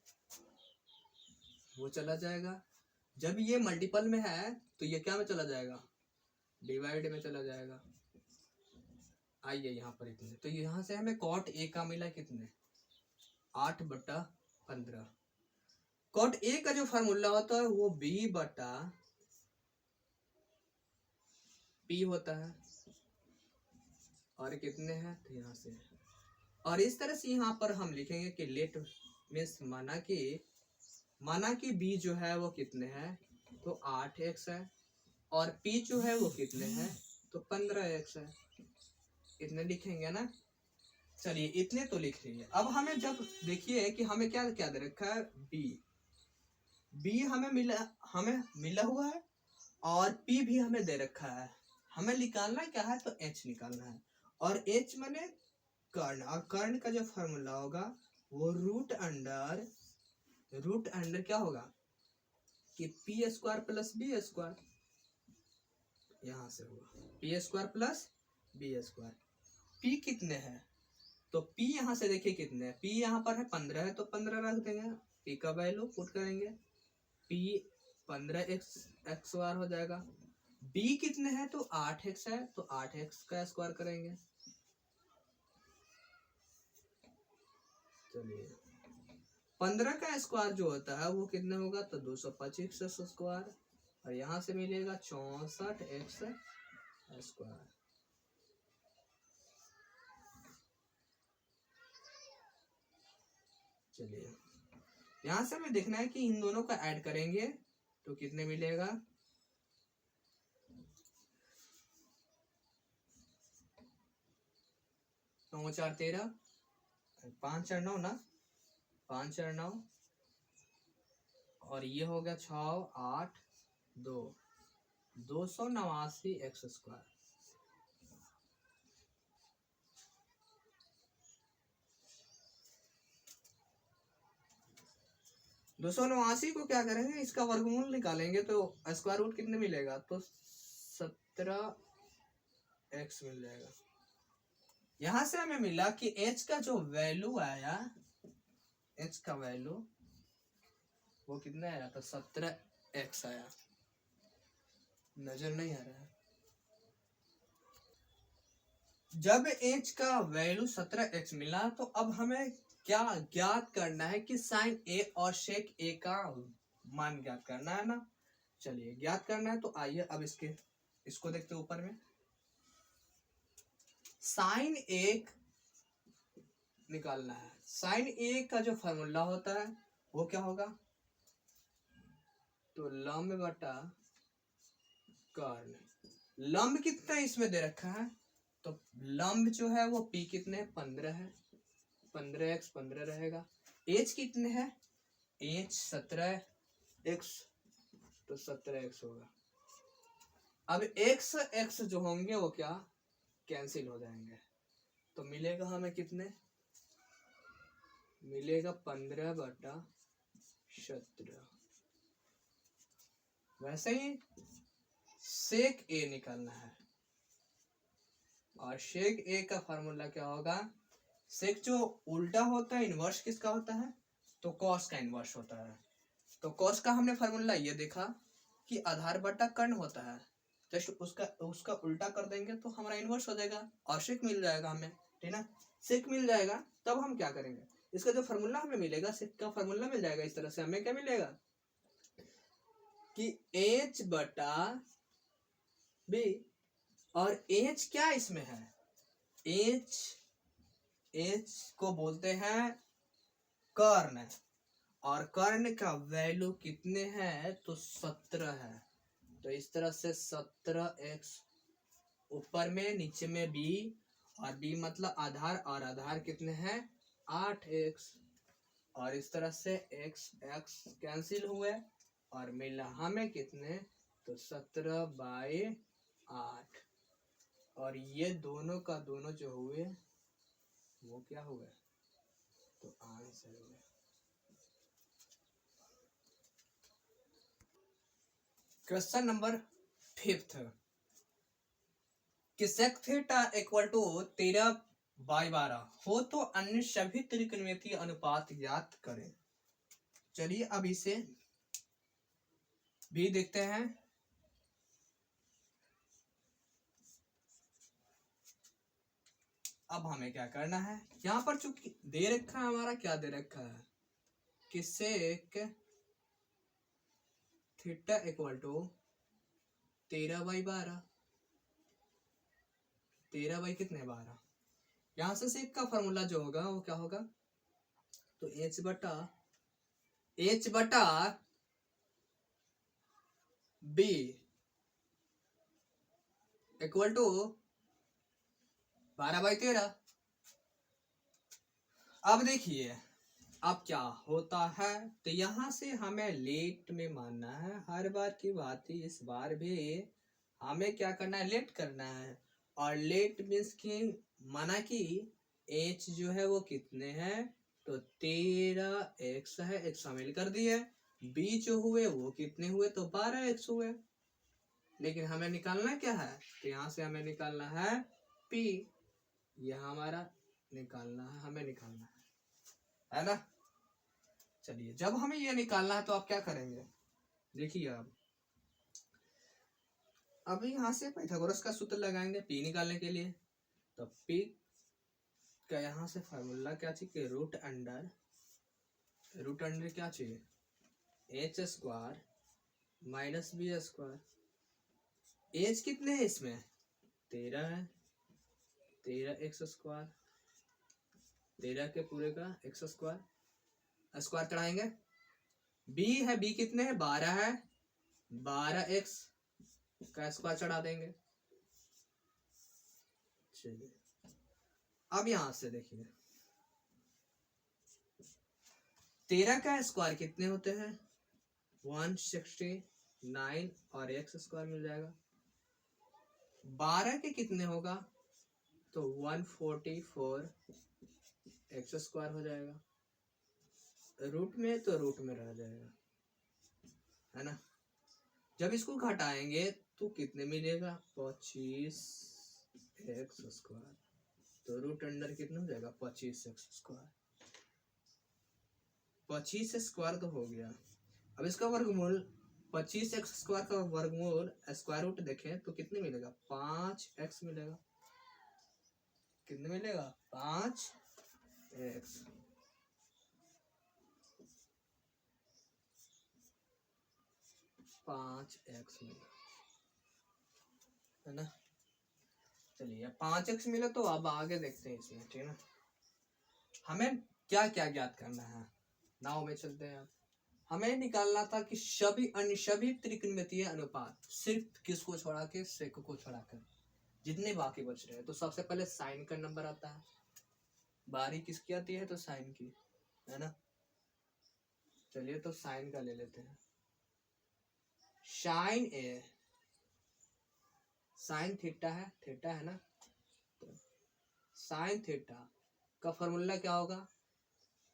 वो चला जाएगा। जब ये मल्टीपल में है तो ये क्या में चला जाएगा, डिवाइड में चला जाएगा। आइए यहाँ पर इतने, तो यहाँ से हमें cot a का मिला कितने, 8/15। cot a का जो फार्मूला होता है वो b/p होता है, और कितने हैं, तो यहाँ से। और इस तरह से यहाँ पर हम लिखेंगे कि लेट मीन्स माना कि b जो है वो कितने हैं, तो 8x है, और p जो है वो कितने हैं, तो 15x है। इतने लिखेंगे ना। चलिए इतने तो लिख लेंगे। अब हमें जब देखिए कि हमें क्या क्या दे रखा है, b हमें मिला हुआ है, और p भी हमें दे रखा है। हमें निकालना क्या है, तो h निकालना है। और h माने कर्ण, और कर्ण का जो फॉर्मूला होगा वो रूट अंडर क्या होगा कि p² + b², यहाँ से होगा p² + b²। p कितने हैं, तो p यहाँ से देखिए कितने हैं, p यहाँ पर है 15 है, तो 15 रख देंगे, p का वैल्यू पुट करेंगे, p 15x² हो जाएगा। b कितने हैं, तो 8x है, तो 8x का स्क्वायर करेंगे। चलिए 15 का स्क्वायर जो होता है वो कितने होगा, तो 225x², और यहाँ से मिलेगा 64x²। चलिए यहाँ से हमें देखना है कि इन दोनों का ऐड करेंगे तो कितने मिलेगा, 9 4 13, 5 4 9 ना, 5 4 9, और ये हो गया 6 8 2, 289x²। 289 को क्या करेंगे, इसका वर्गमूल निकालेंगे तो स्क्वायर रूट कितने मिलेगा, तो 17x मिल जाएगा। यहां से हमें मिला कि h का जो वैल्यू आया, h का वैल्यू वो कितना आया, तो 17x आया। नजर नहीं आ रहा है। जब h का वैल्यू 17x मिला तो अब हमें क्या ज्ञात करना है कि sin a और sec a का मान ज्ञात करना है ना। चलिए ज्ञात करना है, तो आइए अब इसको देखते हैं ऊपर में। sin a निकालना है। sin a का जो फॉर्मूला होता है वो क्या होगा, तो लंब बटा कर्ण, लंब कितना इसमें दे रखा है, तो लंब जो है वो p कितने 15 है, 15x 15 रहेगा। h कितने है, h 17x, तो 17x होगा। अब x x जो होंगे वो क्या कैंसिल हो जाएंगे, तो मिलेगा हमें कितने, मिलेगा 15 बटा 17। वैसे ही सेक ए निकालना है, और सेक ए का फार्मूला क्या होगा, सेक जो उल्टा होता है इनवर्स किसका होता है, तो कॉस का इनवर्स होता है। तो कॉस का हमने फार्मूला ये देखा कि आधार बटा कर्ण होता है, जस्ट उसका उसका उल्टा कर देंगे तो हमारा इनवर्स हो जाएगा और सेक मिल जाएगा हमें, ठीक ना। सेक मिल जाएगा तब हम क्या करेंगे, इसका जो फार्मूला हमें मिलेगा, सेक का फार्मूला मिल जाएगा, इस तरह से हमें क्या मिलेगा कि h बटा b, और h क्या इसमें है, h को बोलते हैं कर्ण, और कर्ण का वैल्यू कितने हैं, तो 17 है। तो इस तरह से 17x ऊपर में नीचे में b, और b मतलब आधार, और आधार कितने हैं 8x, और इस तरह से x x कैंसिल हुए और मिला हमें कितने, तो 17/8, और ये दोनों का दोनों जो हुए वो क्या हुए, तो आंसर हुए। क्वेश्चन नंबर 5 कि sec थीटा इक्वल टू 13/12 हो तो अन्य सभी त्रिकोणमितीय अनुपात ज्ञात करें। चलिए अब इसे भी देखते हैं। अब हमें क्या करना है, यहाँ पर चूंकि दे रखा है हमारा, क्या दे रखा है कि sec theta equal to 13/12, 13 by कितने 12, यहां से सेक का फॉर्मूला जो होगा वो क्या होगा, तो h बटा b इक्वल टू 12/13। अब देखिए अब क्या होता है, तो यहां से हमें लेट में मानना है, हर बार की बात ही इस बार भी हमें क्या करना है, लेट करना है। और लेट मीन्स की माना कि h जो है वो कितने हैं, तो 13x है, एक शामिल कर दिए, b जो हुए वो कितने हुए, तो 12x हुए। लेकिन हमें निकालना क्या है, तो यहाँ से हमें निकालना है p, यह हमारा निकालना है, हमें निकालना है ना। चलिए जब हमें यह निकालना है तो आप क्या करेंगे, देखिए अब यहाँ से पाइथागोरस का सूत्र लगाएंगे p निकालने के लिए। तो p का यहाँ से फार्मूला क्या चाहिए, रूट अंडर क्या चाहिए, h² माइनस b²। एज कितने हैं इसमें, 13 है, 13x², 13 के पूरे का x² स्क्वायर चढ़ाएंगे। b है, b कितने है 12 है, 12x का स्क्वायर चढ़ा देंगे। चलिए अब यहां से देखिए 13 का स्क्वायर कितने होते हैं 169, और x² मिल जाएगा। 12 के कितने होगा, तो 144 x² हो जाएगा, रूट में तो रूट में रह जाएगा, है ना। जब इसको घटाएंगे तो कितने मिलेगा, 25x², तो रूट अंडर कितना हो जाएगा 25x², 25² तो हो गया। अब इसका वर्गमूल 25x² का वर्गमूल स्क्वायर रूट देखें तो कितने मिलेगा, 5x मिलेगा, कितने मिलेगा 5x, मिला, है ना। चलिए 5x मिला, तो अब आगे देखते हैं इसमें, ठीक है ना। हमें क्या क्या ज्ञात करना है, नाव में चलते हैं। हमें निकालना था कि सभी त्रिकोणमितीय अनुपात सिर्फ किसको छोड़ा के, सेक को छोड़ाकर, जितने बाकी बच रहे हैं। तो सबसे पहले साइन का नंबर आता है, बारी किसकी आती है, तो साइन की, है ना। चलिए तो साइन का ले लेते हैं। साइन थीटा है ना। तो साइन थीटा का फॉर्मूला क्या होगा,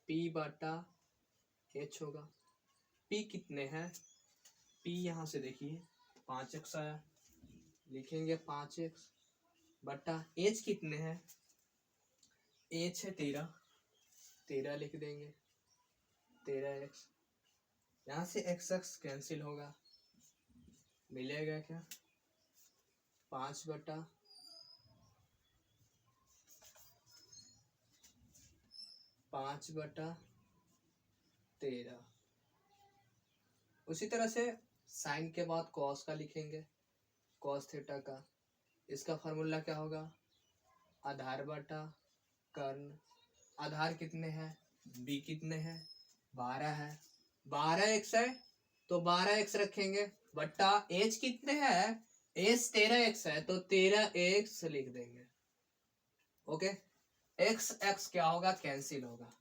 पी बटा एच होगा। पी कितने हैं, पी यहाँ से देखिए 5x आया, लिखेंगे 5x बटा एच कितने हैं, एच है 13 लिख देंगे 13x। यहाँ से x कैंसिल होगा, मिलेगा क्या 5 बटा 13। उसी तरह से साइन के बाद कॉस का लिखेंगे, कॉस थीटा का। इसका फॉर्मूला क्या होगा, आधार बटा कर्ण। आधार कितने हैं, बी कितने हैं, 12 है, 12x है तो 12x रखेंगे, बट्टा एच कितने हैं, एच 13x है तो 13x लिख देंगे। ओके, x क्या होगा, कैंसिल होगा,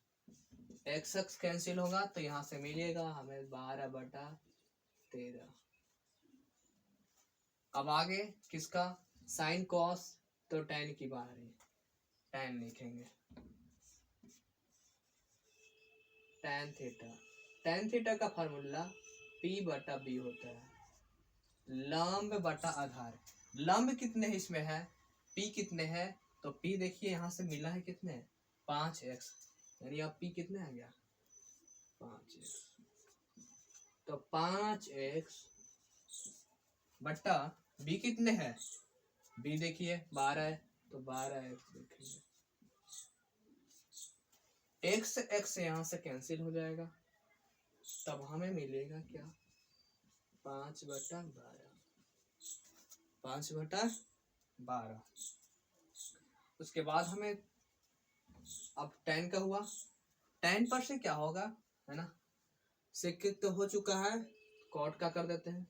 x कैंसिल होगा तो यहां से मिलेगा हमें 12 बटा 13। अब आगे किसका, साइन कॉस, तो tan की बाहरी, tan लिखेंगे, tan थीटा का फॉर्मूला p बटा b होता है, लंब बटा आधार। लंब कितने इसमें है, p कितने है, तो p देखिए यहाँ से मिला है कितने, 5x, यानी अब p कितने आ गया 5x। तो 5x बट्टा b कितने है, b देखिए 12 है तो 12x लिखेंगे। x यहाँ से कैंसिल हो जाएगा, तब हमें मिलेगा क्या 5 बटा 12। उसके बाद हमें अब tan का हुआ, tan पर से क्या होगा, है ना, सेक तो हो चुका है, कॉट का कर देते हैं।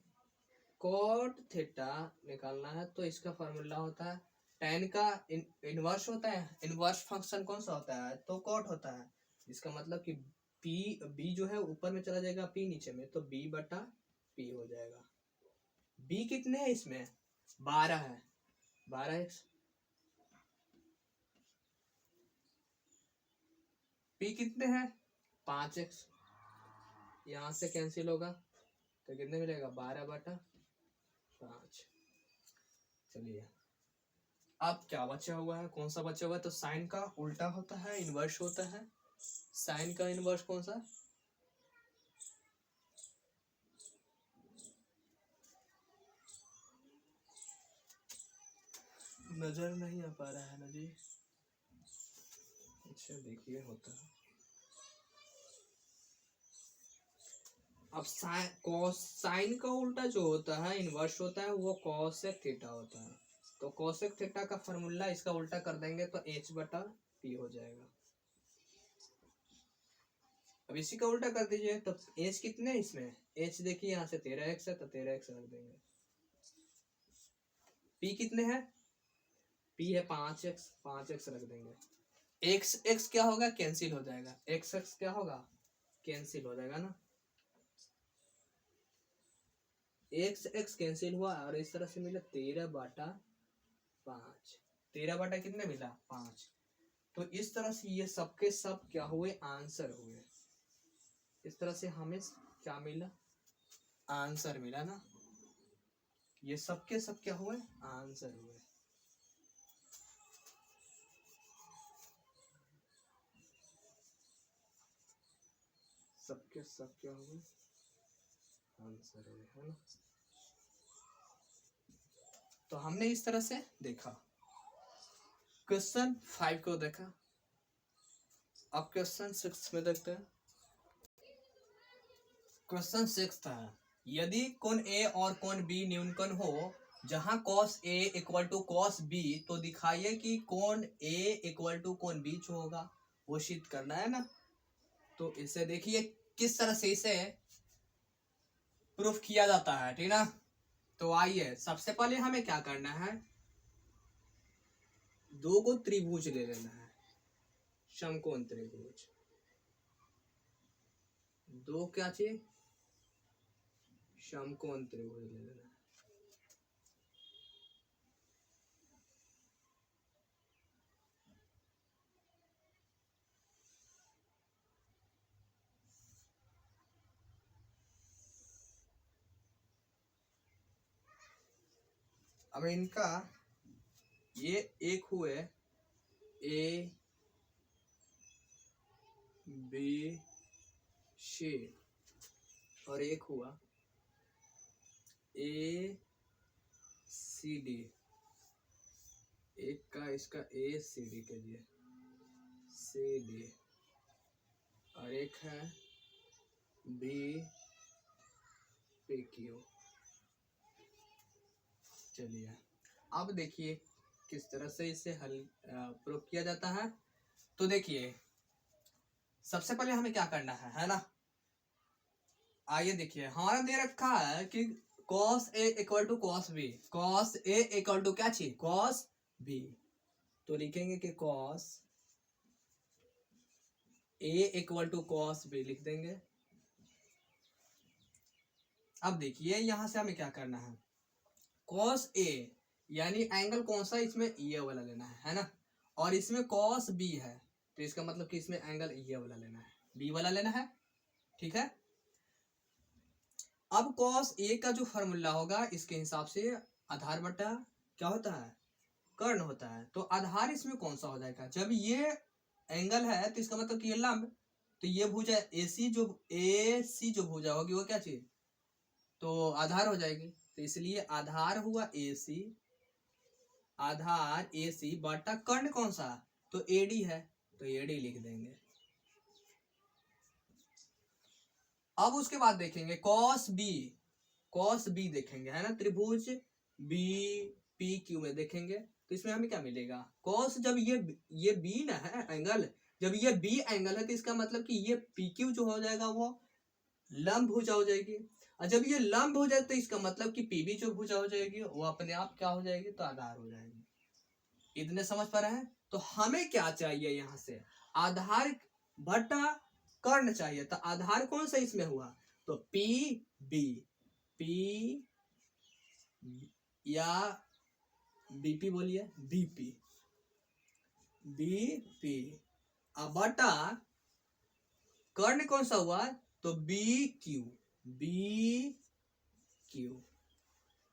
कॉट थीटा निकालना है तो इसका फॉर्मूला होता है, tan का इनवर्स होता है, इनवर्स फंक्शन कौन सा होता है, तो कॉट होता है। इसका मतलब कि b जो है ऊपर में चला जाएगा, p नीचे में, तो b बटा p हो जाएगा। b कितने है इसमें, 12 है, 12x। p कितने हैं 5x, यहाँ से कैंसिल होगा तो कितने मिलेगा 12 बटा 5। चलिए अब क्या बचा हुआ है, कौन सा बचा हुआ है, तो साइन का उल्टा होता है, इनवर्स होता है। साइन का इनवर्स कौन सा, नजर नहीं आ पा रहा है ना जी, अच्छा देखिए होता है। अब साइन का उल्टा जो होता है, इनवर्स होता है, वो कोसेक थीटा होता है। तो कोसेक थीटा का फॉर्मूला इसका उल्टा कर देंगे तो h बटा p हो जाएगा। अब इसी का उल्टा कर दीजिए तो h कितने हैं इसमें, h देखिए यहाँ से 13x है तो 13x रख देंगे। p कितने हैं, p है 5x रख देंगे। x क्या होगा, कैंसिल हो जाएगा, x क्या होगा, कैंसिल हो जाएगा ना, x कैंसिल हुआ और इस तरह से मिला 13 बटा 5। 13 बटा कितने मिला 5। तो इस तरह से ये सबके सब क्या हुए, आंसर हुए। इस तरह से हमें क्या मिला, आंसर मिला ना, ये सबके सब क्या हुए, आंसर हुए। सबके सब क्या हुए, आंसर हुए, है ना। तो हमने इस तरह से देखा, क्वेश्चन 5 को देखा। अब क्वेश्चन 6 में देखते हैं। क्वेश्चन 6 था, यदि कोण A और कोण B न्यूनकोण हो जहां cos A equal to cos B, तो दिखाइए कि कोण A इक्वल टू कोण B जो होगा वो सिद्ध करना है ना। तो इसे देखिए किस तरह से इसे प्रूफ किया जाता है, ठीक ना। तो आइए सबसे पहले हमें क्या करना है, दो को त्रिभुज ले लेना है, समकोण त्रिभुज। दो क्या चाहिए, समकोण त्रिभुज ले लेना है। अब इनका ये एक हुए ए बी सी और एक हुआ ए सी डी। एक का इसका ए सी डी के लिए सी डी और एक है बी पी क्यू। चलिए अब देखिए किस तरह से इसे हल प्रूव किया जाता है। तो देखिए सबसे पहले हमें क्या करना है ना। आइए देखिए हमारा दे रखा है कि cos A equal to cos B, cos A equal to क्या चाहिए, cos B। तो लिखेंगे कि cos A equal to cos B लिख देंगे। अब देखिए यहां से हमें क्या करना है, cos A यानी एंगल कौन सा, इसमें ये वाला लेना है ना। और इसमें cos B है तो इसका मतलब कि इसमें एंगल ये वाला लेना है, B वाला लेना है, ठीक है। अब cos A का जो फॉर्मूला होगा इसके हिसाब से आधार बटा क्या होता है, कर्ण होता है। तो आधार इसमें कौन सा हो जाएगा, जब ये एंगल है तो इसका मतलब कि ये लंब, तो ये भुजा AC जो भुजा होगी वो क्या चाहिए, तो आधार हो जाएगी। तो इसलिए आधार हुआ AC, आधार AC बटा कर्ण कौन सा, तो AD है, तो AD लिख देंगे। अब उसके बाद देखेंगे cos B देखेंगे है ना, त्रिभुज BPQ में देखेंगे तो इसमें हमें क्या मिलेगा, cos जब ये B ना है एंगल, जब ये B एंगल है तो इसका मतलब कि ये PQ जो हो जाएगा वो लंब भुजा हो जाएगी। और जब ये लंब हो जाए तो इसका मतलब कि PB जो भुजा हो जाएगी वो अपने आप क्या हो जाएगी, तो आधार हो जाएगी। इतने समझ पा रहे हैं। तो हमें क्या चाहिए यहाँ से, आधार बटा कर्ण चाहिए। तो आधार कौन सा इसमें हुआ, तो पी या बीपी बोलिए, बीपी अब बटा कर्ण कौन सा हुआ, तो बी क्यू।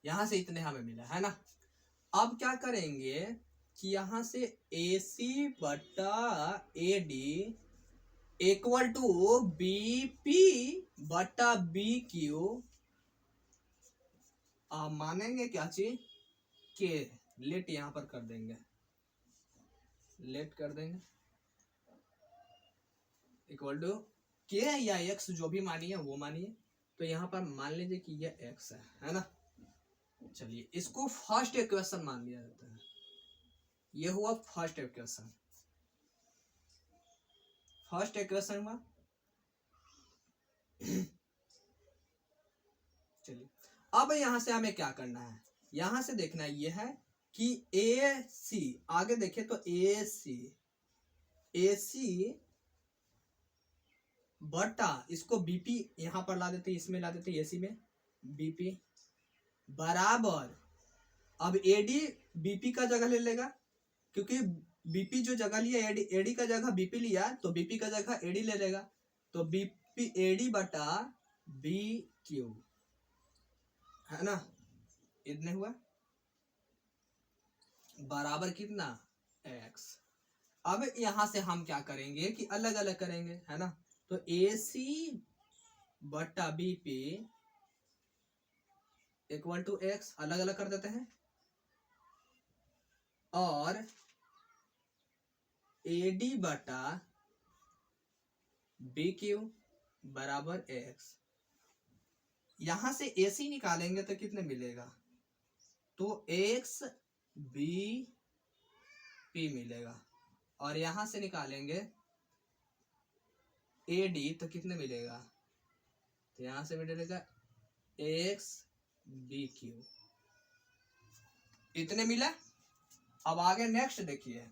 यहां से इतने हमें मिला है ना। अब क्या करेंगे कि यहां से AC बटा AD इक्वल टू BP बटा BQ मानेंगे क्या चीज के, लेट यहां पर कर देंगे, लेट कर देंगे इक्वल टू के या x जो भी मानिए वो मानिए। तो यहां पर मान लीजिए कि ये x है ना। चलिए इसको फर्स्ट इक्वेशन मान लिया जाता है, ये हुआ फर्स्ट इक्वेशन, हुआ। चलिए अब यहां से हमें क्या करना है, यहां से देखना ये है कि AC आगे देखे तो AC बटा इसको BP यहां पर ला देते, इसमें ला देते AC में BP बराबर, अब AD BP का जगह ले लेगा क्योंकि BP जो जगह लिया AD का जगह BP लिया तो BP का जगह AD ले लेगा। तो BP AD बटा BQ है ना, इतने हुआ बराबर कितना x। अब यहां से हम क्या करेंगे कि अलग अलग करेंगे है ना। तो AC बटा BP इक्वल टू x अलग अलग कर देते हैं, और AD बटा BQ बराबर x। यहां से AC निकालेंगे तो कितने मिलेगा, तो x BP मिलेगा, और यहां से निकालेंगे AD तो कितने मिलेगा, तो यहां से मिलेगा एक्स बी क्यू, इतने मिला। अब आगे नेक्स्ट देखिए,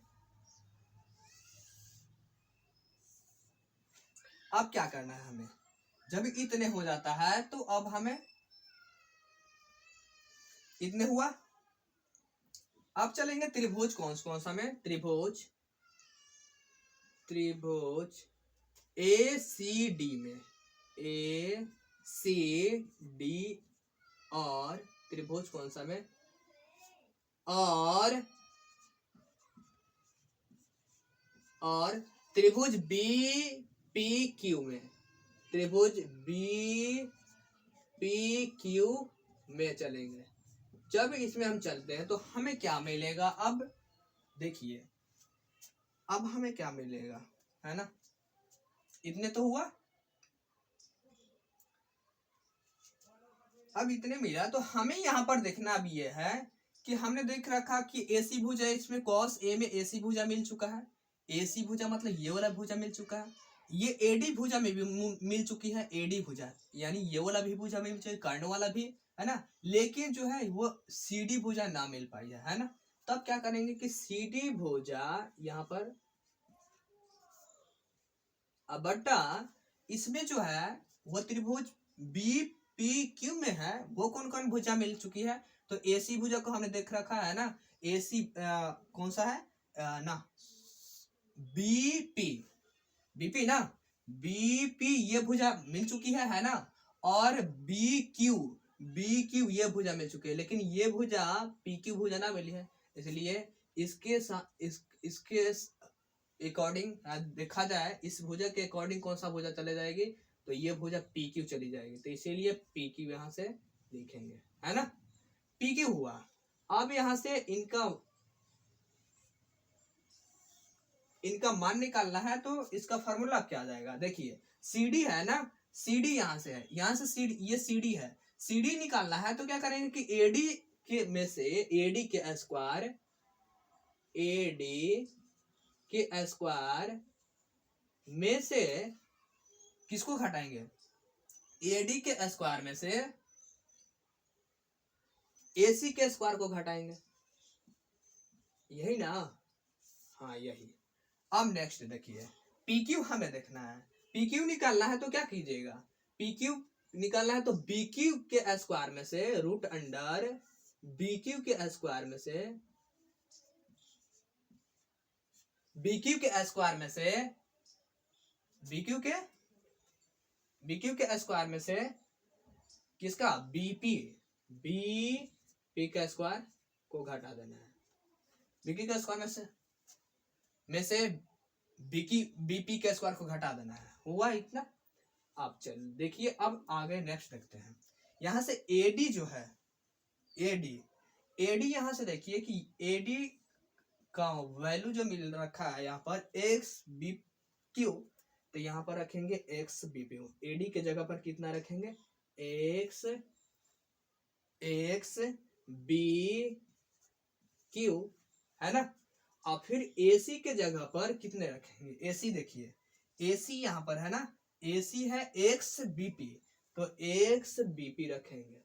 अब क्या करना है हमें, जब इतने हो जाता है तो अब हमें इतने हुआ, अब चलेंगे त्रिभुज कौन सा में, त्रिभुज ए सी डी में, ए सी डी, और त्रिभुज कौन सा में, और त्रिभुज बी पी क्यू में, त्रिभुज बी पी क्यू में चलेंगे। जब इसमें हम चलते हैं तो हमें क्या मिलेगा, अब देखिए अब हमें क्या मिलेगा, है ना, इतने तो हुआ, अब इतने मिला तो हमें यहाँ पर देखना अब ये है कि हमने देख रखा कि एसी भुजा, इसमें कॉस ए में एसी भुजा मिल चुका है, एसी भुजा मतलब ये वाला भुजा मिल चुका है, ये एडी भुजा में भी मिल चुकी है, एडी भुजा यानी ये वाला भी भुजा मिल चुकी है, कर्ण वाला भी, है ना, लेकिन जो है वो सीडी भुजा ना मिल पाई है ना। तब क्या करेंगे कि सीडी भुजा यहाँ पर बटा इसमें जो है वो त्रिभुज बी पी क्यू में है, वो कौन कौन भुजा मिल चुकी है, तो एसी भुजा को हमने देख रखा है ना, एसी कौन सा है ना, बीपी, बीपी ना, बीपी ये भुजा मिल चुकी है ना, और बी क्यू ये भुजा मिल चुकी है, लेकिन ये भुजा पी क्यू भुजा ना मिली है, इसलिए इसके साथ इसके अकॉर्डिंग देखा जाए, इस भुजा के अकॉर्डिंग कौन सा भुजा चले जाएगी, तो ये भुजा पी क्यू चली जाएगी, तो इसीलिए पी क्यू यहां से लिखेंगे, है ना, पी क्यू हुआ। अब यहां से इनका मान निकालना है, तो इसका फॉर्मूला क्या आ जाएगा, देखिए सीडी है ना, सीडी यहां से है, यहां से सीडी, ये सीडी है, सीडी निकालना है तो क्या करेंगे कि एडी के में से एडी के स्क्वायर, एडी के स्क्वायर में से किसको घटाएंगे, एडी के स्क्वायर में से एसी के स्क्वायर को घटाएंगे, यही ना, हाँ यही। अब नेक्स्ट देखिए, PQ हमें देखना है, PQ निकालना है तो क्या कीजिएगा, PQ निकालना है तो BQ के स्क्वायर में से रूट अंडर BQ के स्क्वायर में से, BQ के स्क्वायर में से BQ के स्क्वायर में से किसका, BP के स्क्वायर को घटा देना है, BQ के स्क्वायर में से बीपी के स्क्वायर को घटा देना है, हुआ इतना। अब चल देखिए, अब आगे नेक्स्ट देखते हैं, यहां से एडी जो है, एडी यहां से देखिए कि एडी का वैल्यू जो मिल रखा है यहाँ पर एक्स बी क्यू, तो यहाँ पर रखेंगे एक्स बी क्यू, एडी के जगह पर कितना रखेंगे, एक्स बी क्यू, है ना, और फिर AC के जगह पर कितने रखेंगे, AC देखिए, AC यहाँ पर है ना, AC है एक्स बीपी, तो एक्स बीपी रखेंगे,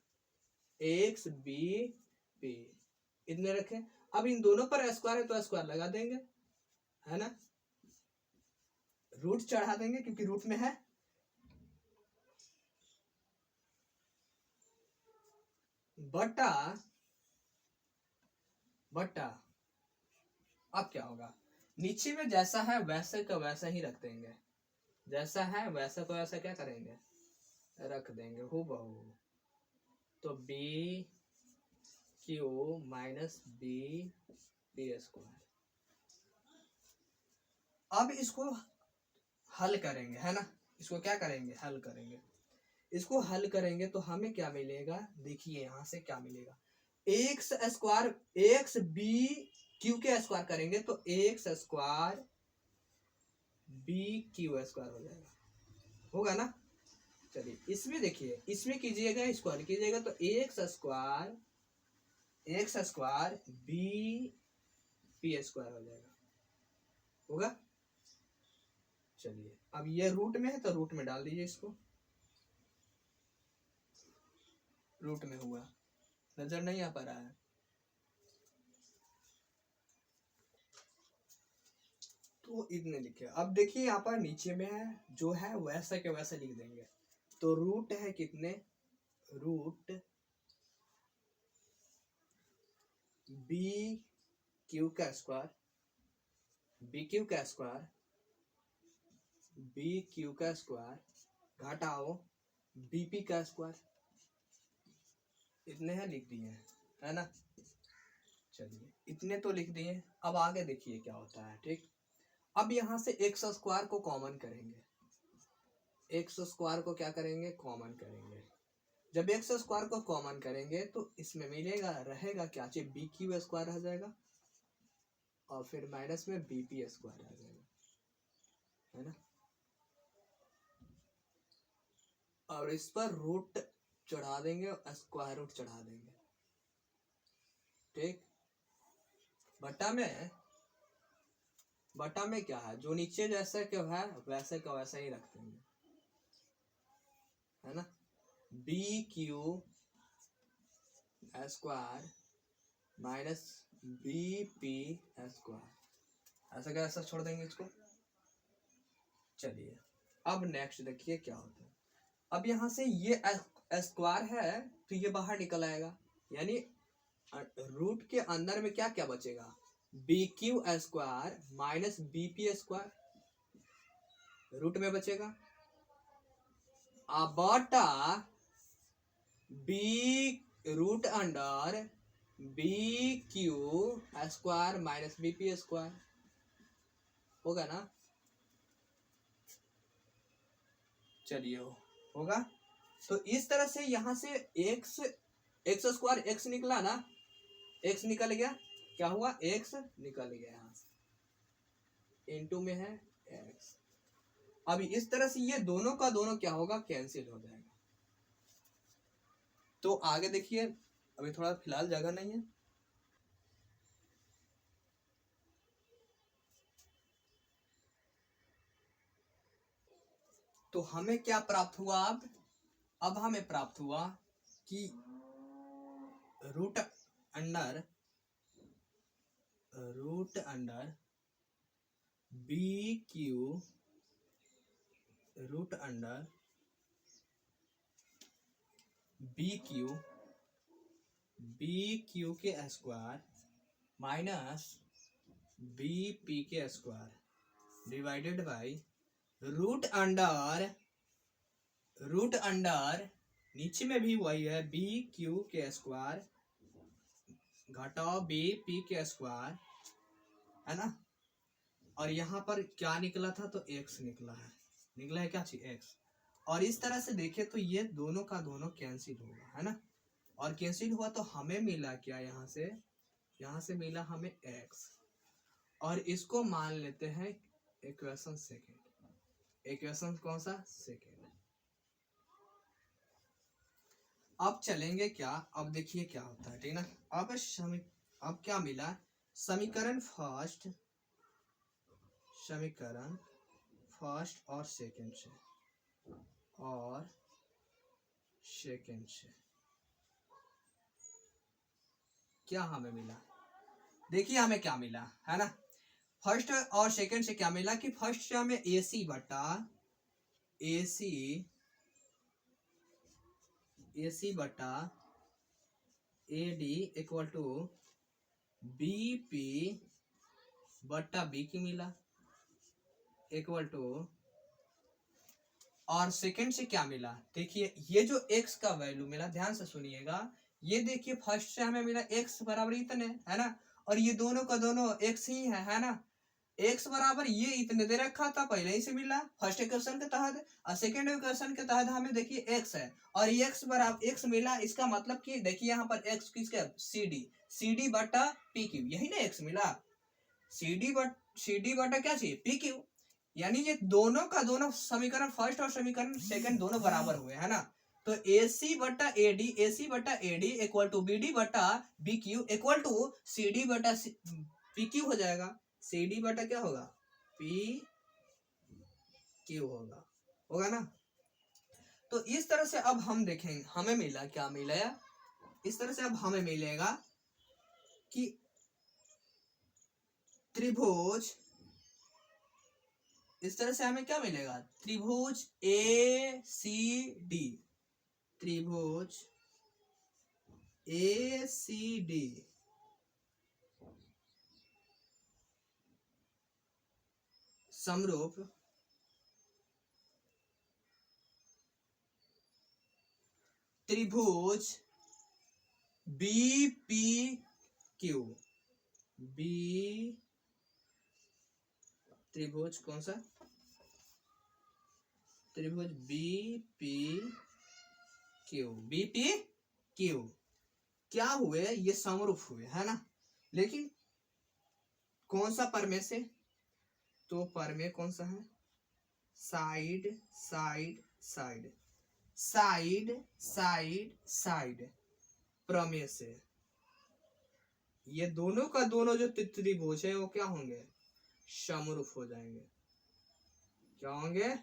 एक्स बीपी इतने रखें। अब इन दोनों पर स्क्वायर है तो स्क्वायर लगा देंगे, है ना, रूट चढ़ा देंगे क्योंकि रूट में है, बटा अब क्या होगा, नीचे में जैसा है वैसे का वैसा ही रख देंगे, जैसा है वैसा को वैसा क्या करेंगे, रख देंगे हूबहू, तो B Q minus B P square. अब इसको हल करेंगे, है ना, इसको क्या करेंगे, हल करेंगे, इसको हल करेंगे तो हमें क्या मिलेगा, देखिए यहां से क्या मिलेगा, x square x B Q के स्क्वायर करेंगे तो x square B Q square हो जाएगा, होगा ना। चलिए इसमें देखिए, इसमें कीजिएगा स्क्वायर कीजिएगा तो x square B P square हो जाएगा, होगा। चलिए अब ये रूट में है तो रूट में डाल दीजिए इसको, रूट में हुआ, नजर नहीं आ पा रहा है। तो इतने लिखे। अब देखिए यहाँ पर नीचे में है जो है वैसा के वैसा लिख देंगे। तो रूट है कितने, रूट बी क्यू का स्क्वायर, बी क्यू का स्क्वायर, बी क्यू का स्क्वायर घटाओ बीपी का स्क्वायर, इतने हैं लिख दिए हैं, है ना। चलिए इतने तो लिख दिए। अब आगे देखिए क्या होता है। ठीक, अब यहाँ से एक्स स्क्वायर को कॉमन करेंगे, एक्स स्क्वायर को क्या करेंगे, कॉमन करेंगे। जब एक्स स्क्वायर को कॉमन करेंगे तो इसमें मिलेगा, रहेगा क्या चाहिए, बी क्यू स्क्वायर आ जाएगा और फिर माइनस में बीपी स्क्वायर आ जाएगा, है ना। और इस पर रूट चढ़ा देंगे और स्क्वायर रूट चढ़ा देंगे। ठीक, बटा में क्या है, जो नीचे जैसे क्या है वैसे का वैसा ही रख देंगे, है ना। B Q square minus B P square, ऐसा का ऐसा छोड़ देंगे इसको। चलिए अब नेक्स्ट देखिए क्या होता है। अब यहाँ से ये स्क्वायर है तो ये बाहर निकल आएगा, यानी रूट के अंदर में क्या क्या बचेगा, B Q square minus B P square root में बचेगा, बटा B root under B Q square minus B P square होगा ना। चलिए होगा। तो इस तरह से यहां से एक्स स्क्वायर एक्स निकला ना, एक्स निकल गया, क्या हुआ, एक्स निकल गया यहाँ से, इनटू में है एक्स। अब इस तरह से ये दोनों का दोनों क्या होगा, कैंसिल हो जाएगा। तो आगे देखिए, अभी थोड़ा फिलहाल जगह नहीं है। तो हमें क्या प्राप्त हुआ, अब हमें प्राप्त हुआ कि root under B Q root under B Q के स्क्वायर माइनस बी पी के square divided by root under नीचे में भी वही है, बी क्यू के स्क्वायर घटाओ बी पी के स्क्वायर, है ना। और यहाँ पर क्या निकला था, तो एक्स निकला है क्या चीज, एक्स। और इस तरह से देखे तो ये दोनों का दोनों कैंसिल होगा, है ना। और कैंसिल हुआ तो हमें मिला क्या, यहाँ से मिला हमें एक्स, और इसको मान लेते हैं इक्वेशन सेकेंड। इक्वेशन कौन सा, सेकेंड। अब चलेंगे क्या, अब देखिए क्या होता है, ठीक ना। अब क्या मिला, समीकरण फर्स्ट और सेकेंड से क्या हमें मिला, देखिए हमें क्या मिला, है ना। फर्स्ट और सेकेंड से क्या मिला कि फर्स्ट से हमें AC बटा AD इक्वल टू BP बटा B की मिला इक्वल टू, और सेकंड से क्या मिला, देखिए ये जो x का वैल्यू मिला, ध्यान से सुनिएगा, ये देखिए फर्स्ट से हमें मिला x बराबर इतने, है ना। और ये दोनों का दोनों x ही है ना। x बराबर ये इतने दे रखा था, पहले ही से मिला फर्स्ट इक्वेशन के तहत, और सेकंड इक्वेशन के तहत हमें देखिए x है और ये x बराबर x मिला। इसका मतलब कि देखिए यहाँ पर x किसका, CD बटा PQ, यही ना x मिला, CD बटा क्या चाहिए, PQ। यानी ये दोनों का दोनों समीकरण फर्स्ट और समीकरण सेकंड दोनों बराबर हुए, है ना। तो AC बटा AD इक्वल टू BD बटा BQ इक्वल टू CD बटा PQ हो जाएगा। CD बटा क्या होगा, PQ होगा ना। तो इस तरह से अब हम देखेंगे हमें मिला क्या मिला, इस तरह से अब हमें मिलेगा कि त्रिभुज, इस तरह से हमें क्या मिलेगा, त्रिभुज ए सी डी, त्रिभुज ए सी डी समरूप त्रिभुज बी पी क्यू, बी त्रिभुज कौन सा, त्रिभुज B P Q, B P Q क्या हुए, ये समरूप हुए है ना। लेकिन कौन सा परमे से, तो परमे कौन सा है, side side side, side side side प्रमेय से। ये दोनों का दोनों जो त्रिभुज है वो क्या होंगे, समरूप हो जाएंगे, क्या होंगे,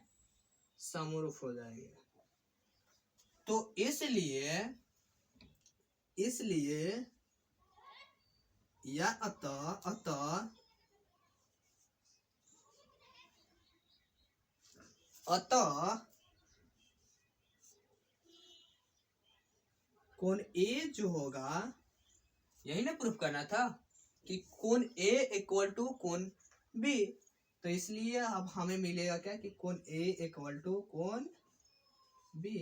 समरूप हो जाएंगे। तो इसलिए या अतः कोण ए जो होगा, यही ना प्रूफ करना था कि कोण ए इक्वल टू कोण बी, तो इसलिए अब हमें मिलेगा क्या कि कोण ए इक्वल टू कोण बी।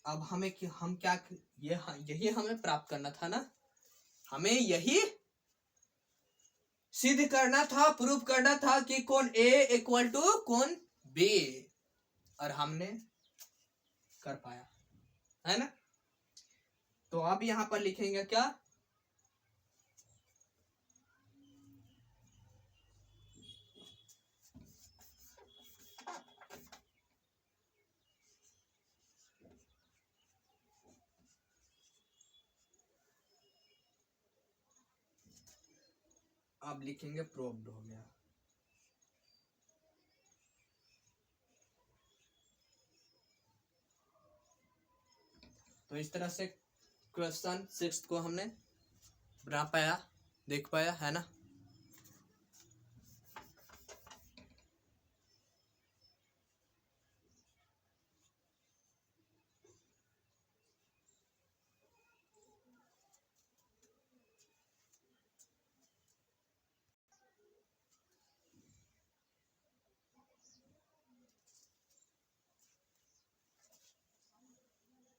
अब हम क्या यही हमें प्राप्त करना था ना, हमें यही सिद्ध करना था, प्रूफ करना था कि कोण ए इक्वल टू कोण बी, और हमने कर पाया, है ना। तो अब यहां पर लिखेंगे क्या, अब लिखेंगे प्रूव्ड हो गया। तो इस तरह से क्वेश्चन 6 को हमने बना पाया, देख पाया, है ना।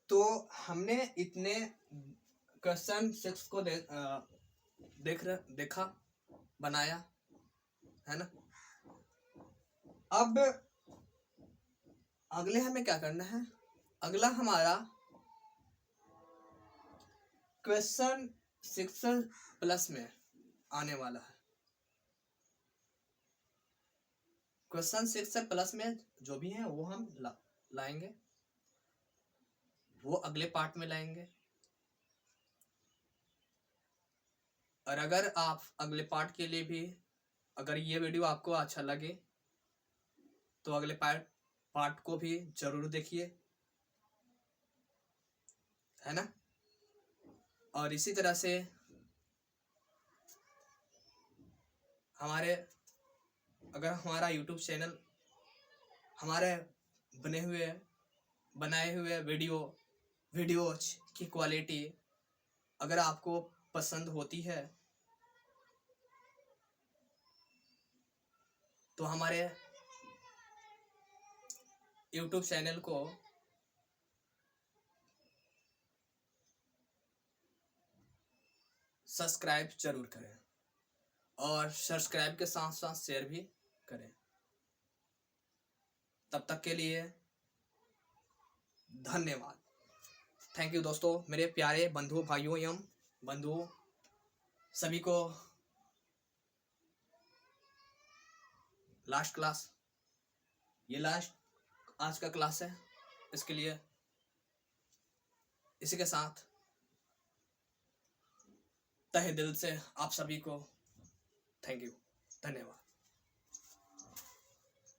तो हमने इतने क्वेश्चन 6 को देखा, बनाया, है ना। अब अगले हमें क्या करना है, अगला हमारा क्वेश्चन 6 प्लस में आने वाला है। क्वेश्चन 6 प्लस में जो भी है वो हम लाएंगे, वो अगले पार्ट में लाएंगे। और अगर आप अगले पार्ट के लिए भी, अगर ये वीडियो आपको अच्छा लगे तो अगले पार्ट को भी जरूर देखिए, है ना। और इसी तरह से अगर हमारा YouTube चैनल, हमारे बनाए हुए वीडियोज की क्वालिटी अगर आपको पसंद होती है तो हमारे YouTube चैनल को सब्सक्राइब जरूर करें, और सब्सक्राइब के साथ साथ शेयर भी करें। तब तक के लिए धन्यवाद। थैंक यू दोस्तों, मेरे प्यारे बंधु भाइयों एवं बंधुओं सभी को। लास्ट क्लास, ये लास्ट आज का क्लास है, इसके लिए इसी के साथ तहे दिल से आप सभी को थैंक यू, धन्यवाद।